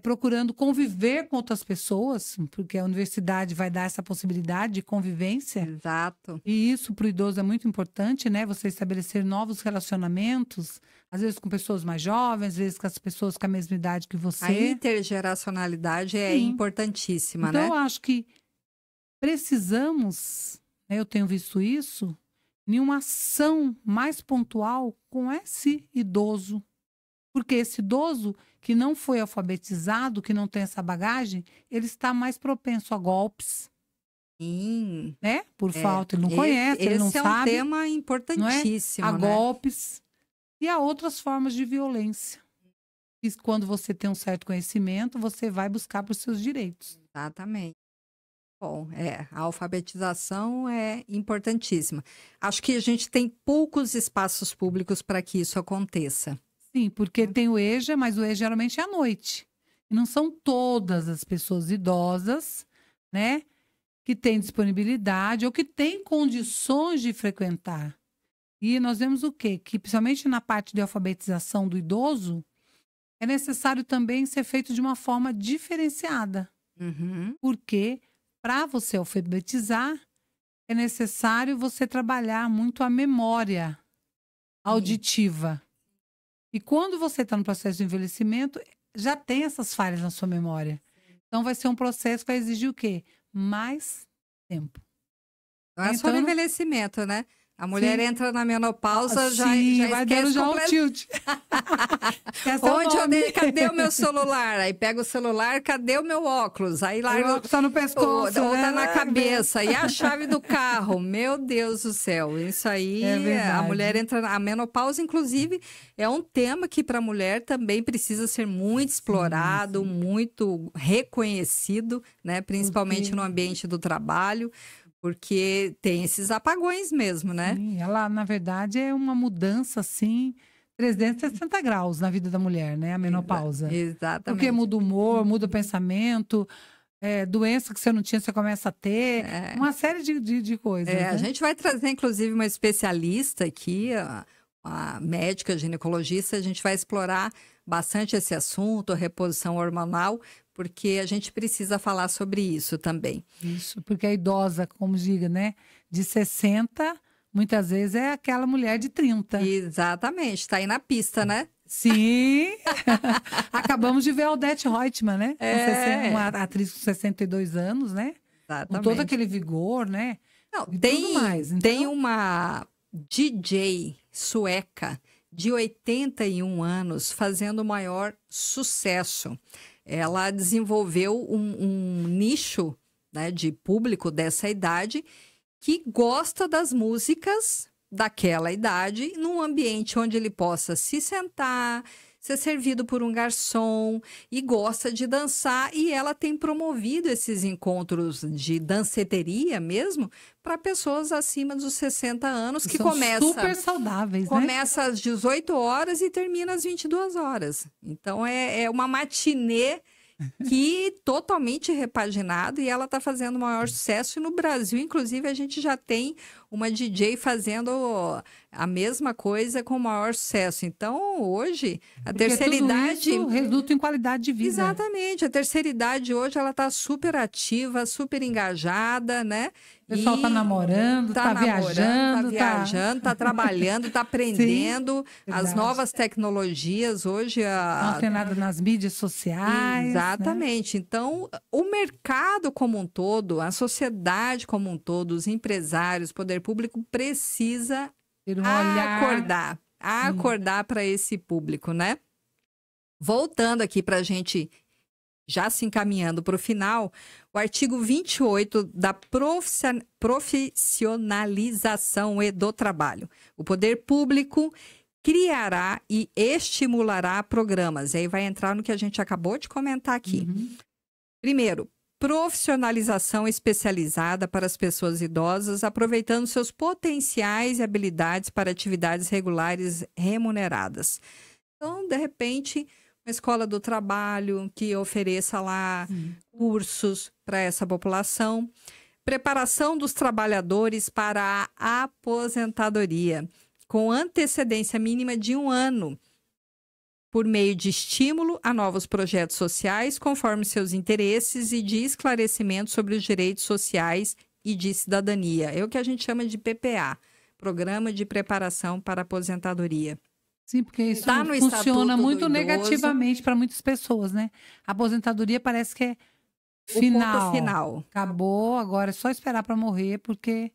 procurando conviver com outras pessoas, porque a universidade vai dar essa possibilidade de convivência. Exato. E isso para o idoso é muito importante, né? Você estabelecer novos relacionamentos, às vezes com pessoas mais jovens, às vezes com as pessoas com a mesma idade que você. A intergeracionalidade é importantíssima, então, né? Eu acho que precisamos, né, eu tenho visto isso, em uma ação mais pontual com esse idoso. Porque esse idoso que não foi alfabetizado, que não tem essa bagagem, ele está mais propenso a golpes. Sim. Né? Por falta, ele não conhece, ele não sabe. Esse é um tema importantíssimo, a né? golpes e a outras formas de violência. E quando você tem um certo conhecimento, você vai buscar por seus direitos. Exatamente. Bom, a alfabetização é importantíssima. Acho que a gente tem poucos espaços públicos para que isso aconteça. Sim, porque tem o EJA, mas o EJA geralmente é à noite. E não são todas as pessoas idosas, né, que têm disponibilidade ou que têm condições de frequentar. E nós vemos o quê? Que, principalmente na parte de alfabetização do idoso, é necessário também ser feito de uma forma diferenciada. Porque, para você alfabetizar, é necessário você trabalhar muito a memória auditiva. E quando você está no processo de envelhecimento, já tem essas falhas na sua memória. Então, vai ser um processo que vai exigir o quê? Mais tempo. Não é só no envelhecimento, né? A mulher entra na menopausa, já vai dando já o tilt. Cadê o meu celular? Aí pega o celular, cadê o meu óculos? Aí larga tá no pescoço, ou tá na cabeça. E a chave do carro? Meu Deus do céu. Isso aí, a mulher entra a menopausa, inclusive, é um tema que para a mulher também precisa ser muito explorado, muito reconhecido, né? Principalmente no ambiente do trabalho. Porque tem esses apagões mesmo, né? Sim, ela, na verdade, é uma mudança, assim, 360 graus na vida da mulher, né? A menopausa. Exatamente. Porque muda o humor, muda o pensamento, doença que você não tinha, você começa a ter, uma série de coisas. A né? gente vai trazer, inclusive, uma especialista aqui, a médica ginecologista, a gente vai explorar bastante esse assunto, a reposição hormonal, porque a gente precisa falar sobre isso também. Isso, porque a idosa, como diga, né, de 60, muitas vezes é aquela mulher de 30. Exatamente, está aí na pista, né? Sim! Acabamos de ver a Odete Roitman, né? Uma atriz com 62 anos, né? Exatamente. Com todo aquele vigor, né? Não, E tem, tudo mais. Então, tem uma DJ sueca de 81 anos fazendo o maior sucesso. Ela desenvolveu um nicho, né, de público dessa idade que gosta das músicas daquela idade, num ambiente onde ele possa se sentar, ser servido por um garçom e gosta de dançar. E ela tem promovido esses encontros de danceteria mesmo para pessoas acima dos 60 anos, que são começa super saudáveis, né? começa às 18 horas e termina às 22 horas. Então é uma matinê que totalmente repaginado, e ela está fazendo o maior sucesso. E no Brasil, inclusive, a gente já tem uma DJ fazendo a mesma coisa com o maior sucesso. Então, hoje, a Porque terceira tudo idade... isso resulta em qualidade de vida. Exatamente. A terceira idade hoje, ela está super ativa, super engajada, né? O pessoal está namorando, está viajando, está trabalhando, está aprendendo as verdade. novas tecnologias hoje. Antenada nas mídias sociais. Exatamente. Né? Então, o mercado como um todo, a sociedade como um todo, os empresários, o poder público precisa Ter um olhar. acordar para esse público, né? Voltando aqui para a gente já se encaminhando para o final, o artigo 28 da profissionalização do trabalho. O poder público criará e estimulará programas. E aí vai entrar no que a gente acabou de comentar aqui. Primeiro, profissionalização especializada para as pessoas idosas, aproveitando seus potenciais e habilidades para atividades regulares remuneradas. Então, de repente, uma escola do trabalho que ofereça lá cursos para essa população. Preparação dos trabalhadores para a aposentadoria, com antecedência mínima de 1 ano, por meio de estímulo a novos projetos sociais, conforme seus interesses, e de esclarecimento sobre os direitos sociais e de cidadania. É o que a gente chama de PPA, Programa de Preparação para a Aposentadoria. Sim, porque isso Tá no funciona Estatuto do muito Idoso. negativamente para muitas pessoas, né? A aposentadoria parece que é O ponto final. Acabou, agora é só esperar para morrer, porque,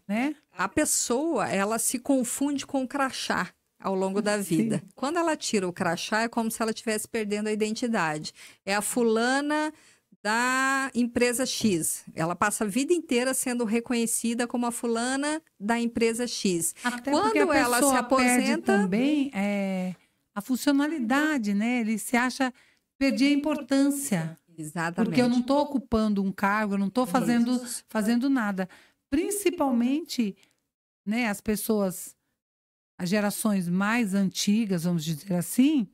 né? A pessoa, ela se confunde com o crachá ao longo da vida. Sim. Quando ela tira o crachá, é como se ela estivesse perdendo a identidade. É a fulana da empresa X. Ela passa a vida inteira sendo reconhecida como a fulana da empresa X. Até Quando porque a ela se pessoa perde aposenta, também a funcionalidade, né? Ele se acha perder a importância. exatamente. Porque eu não estou ocupando um cargo, eu não estou fazendo nada. Principalmente, né, as pessoas, as gerações mais antigas, vamos dizer assim,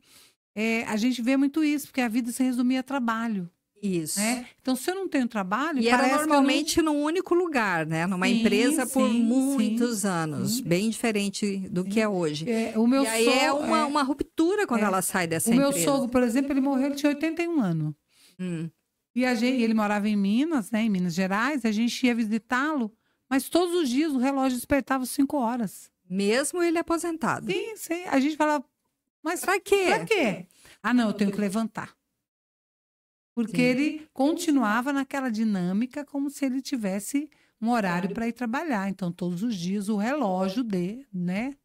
a gente vê muito isso, porque a vida se resumia a trabalho. Isso. Né? Então, se eu não tenho trabalho, E parece era normalmente num único lugar, né? Numa empresa por muitos anos. Bem diferente do que é hoje. O meu E aí é uma ruptura quando ela sai dessa empresa. O meu sogro, por exemplo, ele morreu, ele tinha 81 anos. E ele morava em Minas, né, em Minas Gerais, a gente ia visitá-lo, mas todos os dias o relógio despertava 5 horas. Mesmo ele aposentado. Sim. A gente falava, mas pra quê? Pra quê? Ah, não, eu tenho que levantar. Porque ele continuava naquela dinâmica como se ele tivesse um horário para ir trabalhar. Então, todos os dias o relógio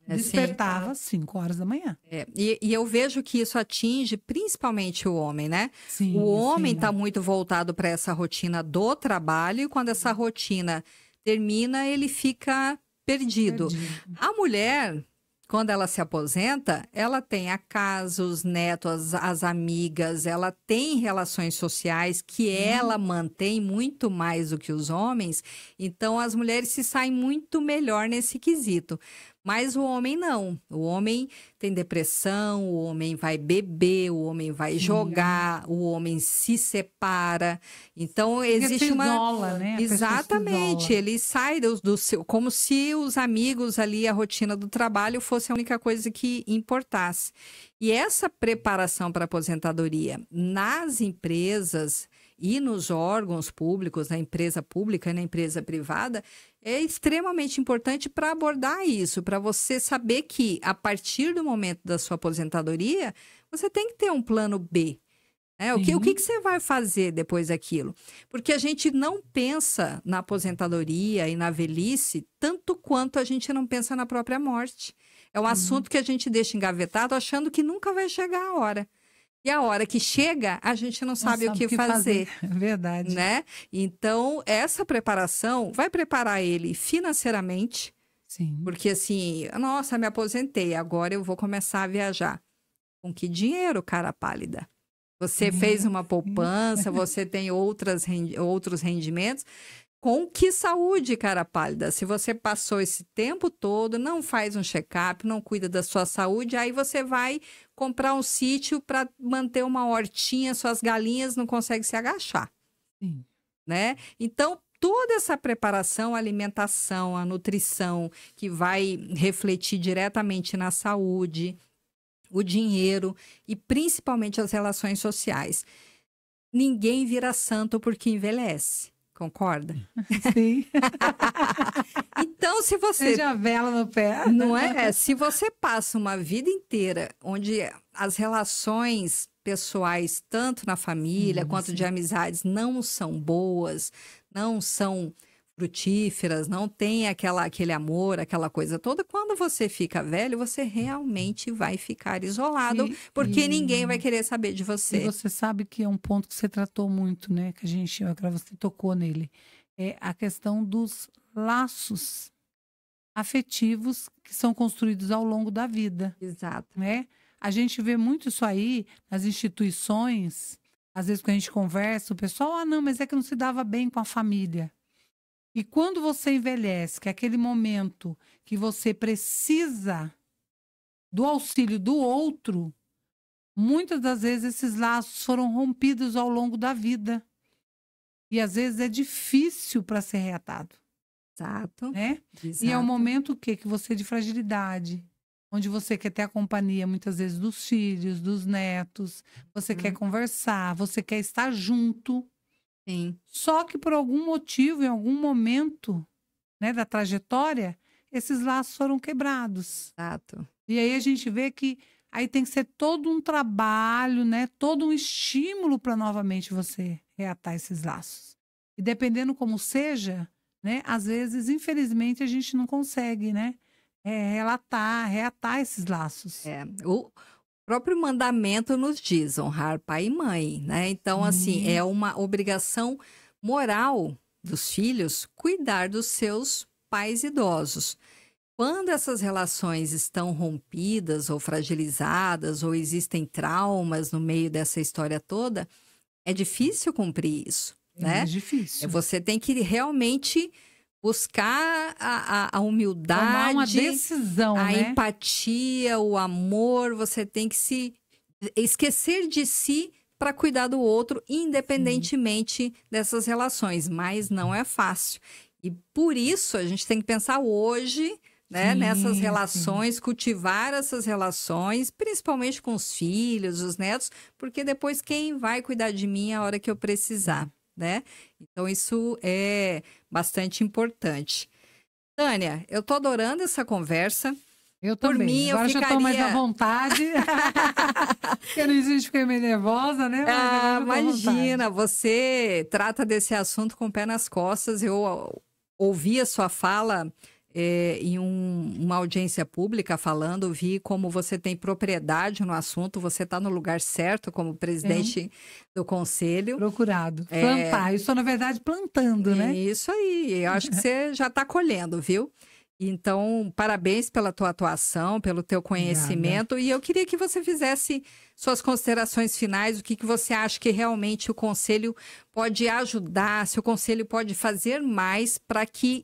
despertava às 5 horas da manhã. E eu vejo que isso atinge principalmente o homem, né? Sim, o homem está muito voltado para essa rotina do trabalho, e quando essa rotina termina, ele fica perdido. A mulher, quando ela se aposenta, ela tem a casa, os netos, as amigas, ela tem relações sociais que ela mantém muito mais do que os homens. Então, as mulheres se saem muito melhor nesse quesito. Mas o homem não. O homem tem depressão, o homem vai beber, o homem vai jogar, o homem se separa. Então, existe se uma... isola, né? A pessoa se Exatamente. isola. Ele sai do seu... Como se os amigos ali, a rotina do trabalho fosse a única coisa que importasse. E essa preparação para a aposentadoria nas empresas e nos órgãos públicos, na empresa pública e na empresa privada, é extremamente importante para abordar isso, para você saber que, a partir do momento da sua aposentadoria, você tem que ter um plano B. Né? O que você vai fazer depois daquilo? Porque a gente não pensa na aposentadoria e na velhice tanto quanto a gente não pensa na própria morte. É um assunto que a gente deixa engavetado achando que nunca vai chegar a hora. E a hora que chega, a gente não sabe o que fazer. É verdade. Né? Então, essa preparação vai preparar ele financeiramente. Sim. Porque assim, nossa, me aposentei, agora eu vou começar a viajar. Com que dinheiro, cara pálida? Você fez uma poupança, você tem outros rendimentos. Com que saúde, cara pálida? Se você passou esse tempo todo, não faz um check-up, não cuida da sua saúde, aí você vai comprar um sítio para manter uma hortinha, suas galinhas não conseguem se agachar. Sim. Né? Então, toda essa preparação, a alimentação, a nutrição, que vai refletir diretamente na saúde, o dinheiro e principalmente as relações sociais. Ninguém vira santo porque envelhece. Concorda? Sim. Então, se você... Seja vela no pé. Não é? Se você passa uma vida inteira onde as relações pessoais, tanto na família quanto de amizades, não são boas, não são frutíferas, não tem aquele amor, aquela coisa toda, quando você fica velho, você realmente vai ficar isolado, porque ninguém vai querer saber de você. E você sabe que é um ponto que você tratou muito, né? Que você tocou nele. É a questão dos laços afetivos que são construídos ao longo da vida. Exato. Né? A gente vê muito isso aí nas instituições. Às vezes, quando a gente conversa, o pessoal, não, mas é que não se dava bem com a família. E quando você envelhece, que é aquele momento que você precisa do auxílio do outro, muitas das vezes esses laços foram rompidos ao longo da vida. E às vezes é difícil para ser reatado. Exato. Né? Exato. E é um momento que você é de fragilidade, onde você quer ter a companhia, muitas vezes, dos filhos, dos netos, você quer conversar, você quer estar junto. Sim. Só que por algum motivo, em algum momento, né, da trajetória, esses laços foram quebrados. Exato. E aí a gente vê que aí tem que ser todo um trabalho, né, todo um estímulo para novamente você reatar esses laços. E dependendo como seja, né, às vezes, infelizmente, a gente não consegue, né, reatar esses laços. O próprio mandamento nos diz honrar pai e mãe, né? Então, assim, é uma obrigação moral dos filhos cuidar dos seus pais idosos. Quando essas relações estão rompidas ou fragilizadas ou existem traumas no meio dessa história toda, é difícil cumprir isso, né? É difícil. Você tem que realmente buscar a humildade, tomar uma decisão, a né? empatia, o amor. Você tem que se esquecer de si para cuidar do outro, independentemente dessas relações. Mas não é fácil. E por isso a gente tem que pensar hoje, né, nessas relações, cultivar essas relações, principalmente com os filhos, os netos, porque depois quem vai cuidar de mim a hora que eu precisar, né? Então isso é bastante importante. Tânia, eu tô adorando essa conversa. Eu também. Por mim, agora eu já ficaria... tô mais à vontade. Porque no início fiquei meio nervosa, né? Mas imagina, você trata desse assunto com o pé nas costas. Eu ouvi a sua fala em uma audiência pública falando, vi como você tem propriedade no assunto, você está no lugar certo como presidente do conselho. Procurado. Plantar. Eu estou, na verdade, plantando, né? Isso aí. Eu acho que você já está colhendo, viu? Então, parabéns pela tua atuação, pelo teu conhecimento. Obrigada. E eu queria que você fizesse suas considerações finais, o que você acha que realmente o conselho pode ajudar, se o conselho pode fazer mais para que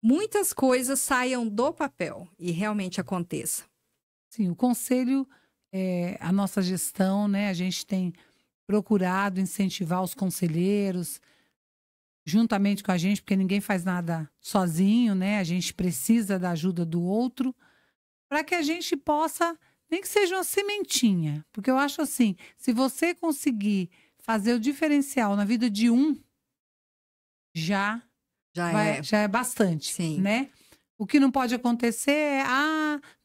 muitas coisas saiam do papel e realmente aconteça. Sim, o conselho, a nossa gestão, né? A gente tem procurado incentivar os conselheiros juntamente com a gente, porque ninguém faz nada sozinho, né? A gente precisa da ajuda do outro para que a gente possa, nem que seja uma sementinha, porque eu acho assim, se você conseguir fazer o diferencial na vida de um, já é bastante, Sim. né? O que não pode acontecer é,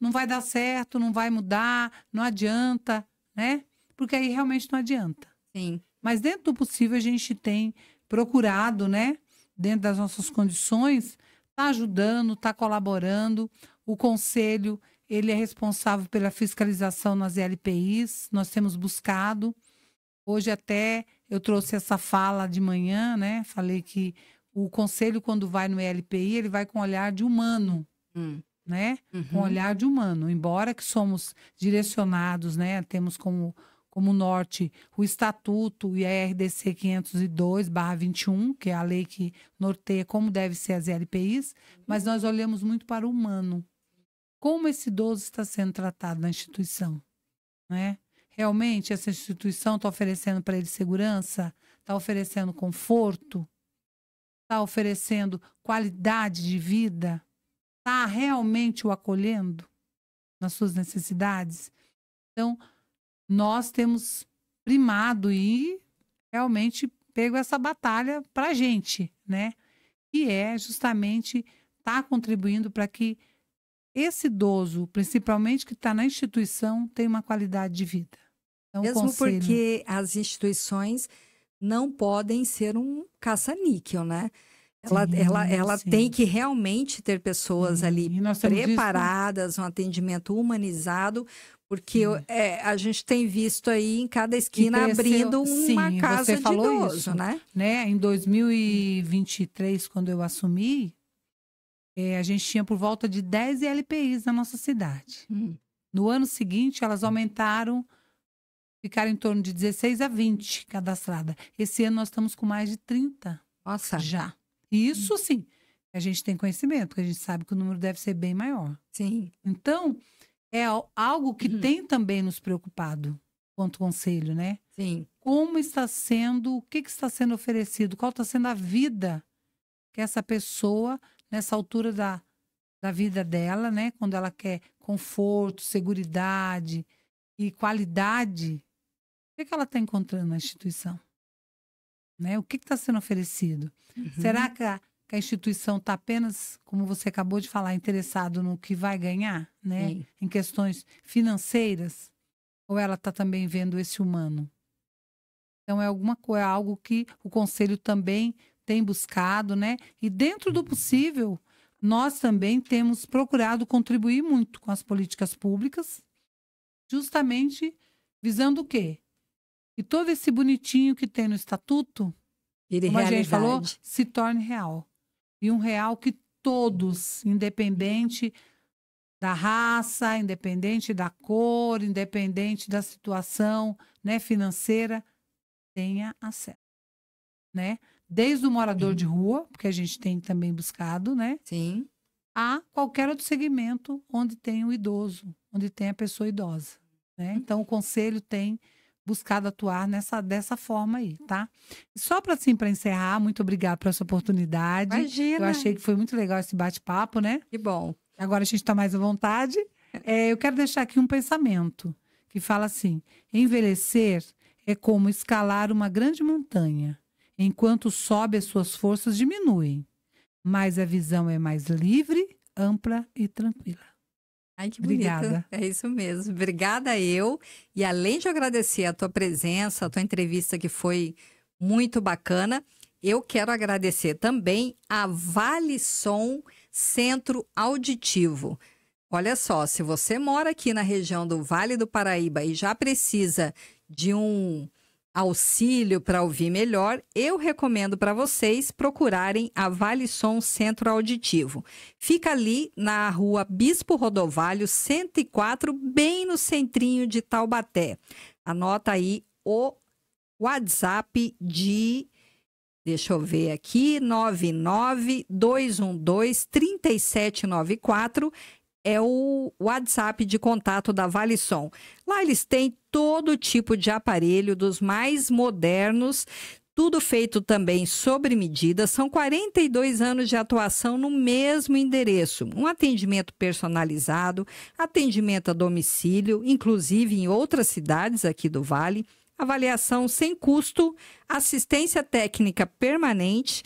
não vai dar certo, não vai mudar, não adianta, né? Porque aí realmente não adianta. Sim. Mas dentro do possível a gente tem procurado, né? Dentro das nossas condições, tá ajudando, tá colaborando. O conselho, ele é responsável pela fiscalização nas LPIs, nós temos buscado. Hoje até eu trouxe essa fala de manhã, né? Falei que o conselho, quando vai no LPI, ele vai com olhar de humano, né? Com olhar de humano. Embora que somos direcionados, né? Temos como norte o Estatuto e a RDC 502/21, que é a lei que norteia como devem ser as LPIs, mas nós olhamos muito para o humano. Como esse idoso está sendo tratado na instituição, né? Realmente essa instituição está oferecendo para ele segurança? Está oferecendo conforto? Está oferecendo qualidade de vida? Está realmente o acolhendo nas suas necessidades? Então, nós temos primado e realmente pego essa batalha para a gente, né? E é justamente estar contribuindo para que esse idoso, principalmente que está na instituição, tenha uma qualidade de vida. Então, Mesmo porque as instituições não podem ser um caça-níquel, né? Ela tem que realmente ter pessoas ali preparadas, um atendimento humanizado, porque a gente tem visto aí em cada esquina abrindo uma casa de idoso, isso, né? Em 2023, quando eu assumi, a gente tinha por volta de 10 LPIs na nossa cidade. No ano seguinte, elas aumentaram, ficaram em torno de 16 a 20 cadastradas. Esse ano nós estamos com mais de 30. Nossa. Já. E isso, sim, a gente tem conhecimento, porque a gente sabe que o número deve ser bem maior. Sim. Então, é algo que tem também nos preocupado quanto conselho, né? Sim. Como está sendo, o que está sendo oferecido, qual está sendo a vida que essa pessoa, nessa altura da vida dela, né? Quando ela quer conforto, seguridade e qualidade, o que ela está encontrando na instituição? Né? O que está sendo oferecido? Será que a instituição está apenas, como você acabou de falar, interessado no que vai ganhar, né? Sim. Em questões financeiras? Ou ela está também vendo esse humano? Então, é algo que o conselho também tem buscado, né? E dentro do possível, nós também temos procurado contribuir muito com as políticas públicas, justamente visando o quê? E todo esse bonitinho que tem no estatuto, como a gente falou, se torne real. E um real que todos, independente da raça, independente da cor, independente da situação, né, financeira, tenha acesso, né? Desde o morador de rua, porque a gente tem também buscado, né? Sim. A qualquer outro segmento onde tem o idoso, onde tem a pessoa idosa, né? Então, o conselho tem buscado atuar dessa forma aí, tá? E só para encerrar, muito obrigada por essa oportunidade. Imagina. Eu achei que foi muito legal esse bate-papo, né? Que bom. Agora a gente está mais à vontade. Eu quero deixar aqui um pensamento que fala assim: envelhecer é como escalar uma grande montanha. Enquanto sobe, as suas forças diminuem, mas a visão é mais livre, ampla e tranquila. Ai, que Obrigada. bonito. É isso mesmo. Obrigada eu. E além de agradecer a tua presença, a tua entrevista que foi muito bacana, eu quero agradecer também a Valisson Centro Auditivo. Olha só, se você mora aqui na região do Vale do Paraíba e já precisa de um auxílio para ouvir melhor, eu recomendo para vocês procurarem a Valisson Centro Auditivo. Fica ali na rua Bispo Rodovalho, 104, bem no centrinho de Taubaté. Anota aí o WhatsApp de Deixa eu ver aqui, 992123794 é o WhatsApp de contato da Valeson. Lá eles têm todo tipo de aparelho, dos mais modernos, tudo feito também sob medida. São 42 anos de atuação no mesmo endereço. Um atendimento personalizado, atendimento a domicílio, inclusive em outras cidades aqui do Vale. Avaliação sem custo, assistência técnica permanente.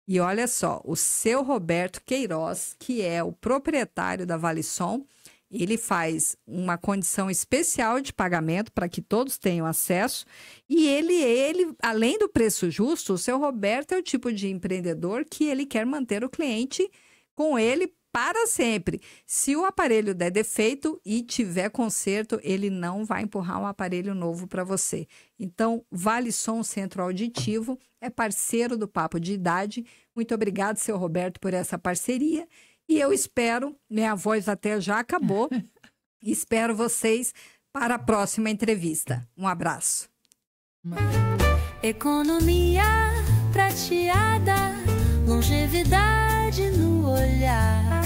E olha só, o seu Roberto Queiroz, que é o proprietário da Valeson, ele faz uma condição especial de pagamento para que todos tenham acesso. E ele, além do preço justo, o seu Roberto é o tipo de empreendedor que ele quer manter o cliente com ele para sempre. Se o aparelho der defeito e tiver conserto, ele não vai empurrar um aparelho novo para você. Então, Valeson Centro Auditivo é parceiro do Papo de Idade. Muito obrigado, seu Roberto, por essa parceria. E eu espero, minha voz até já acabou, espero vocês para a próxima entrevista. Um abraço. Economia prateada, longevidade no olhar.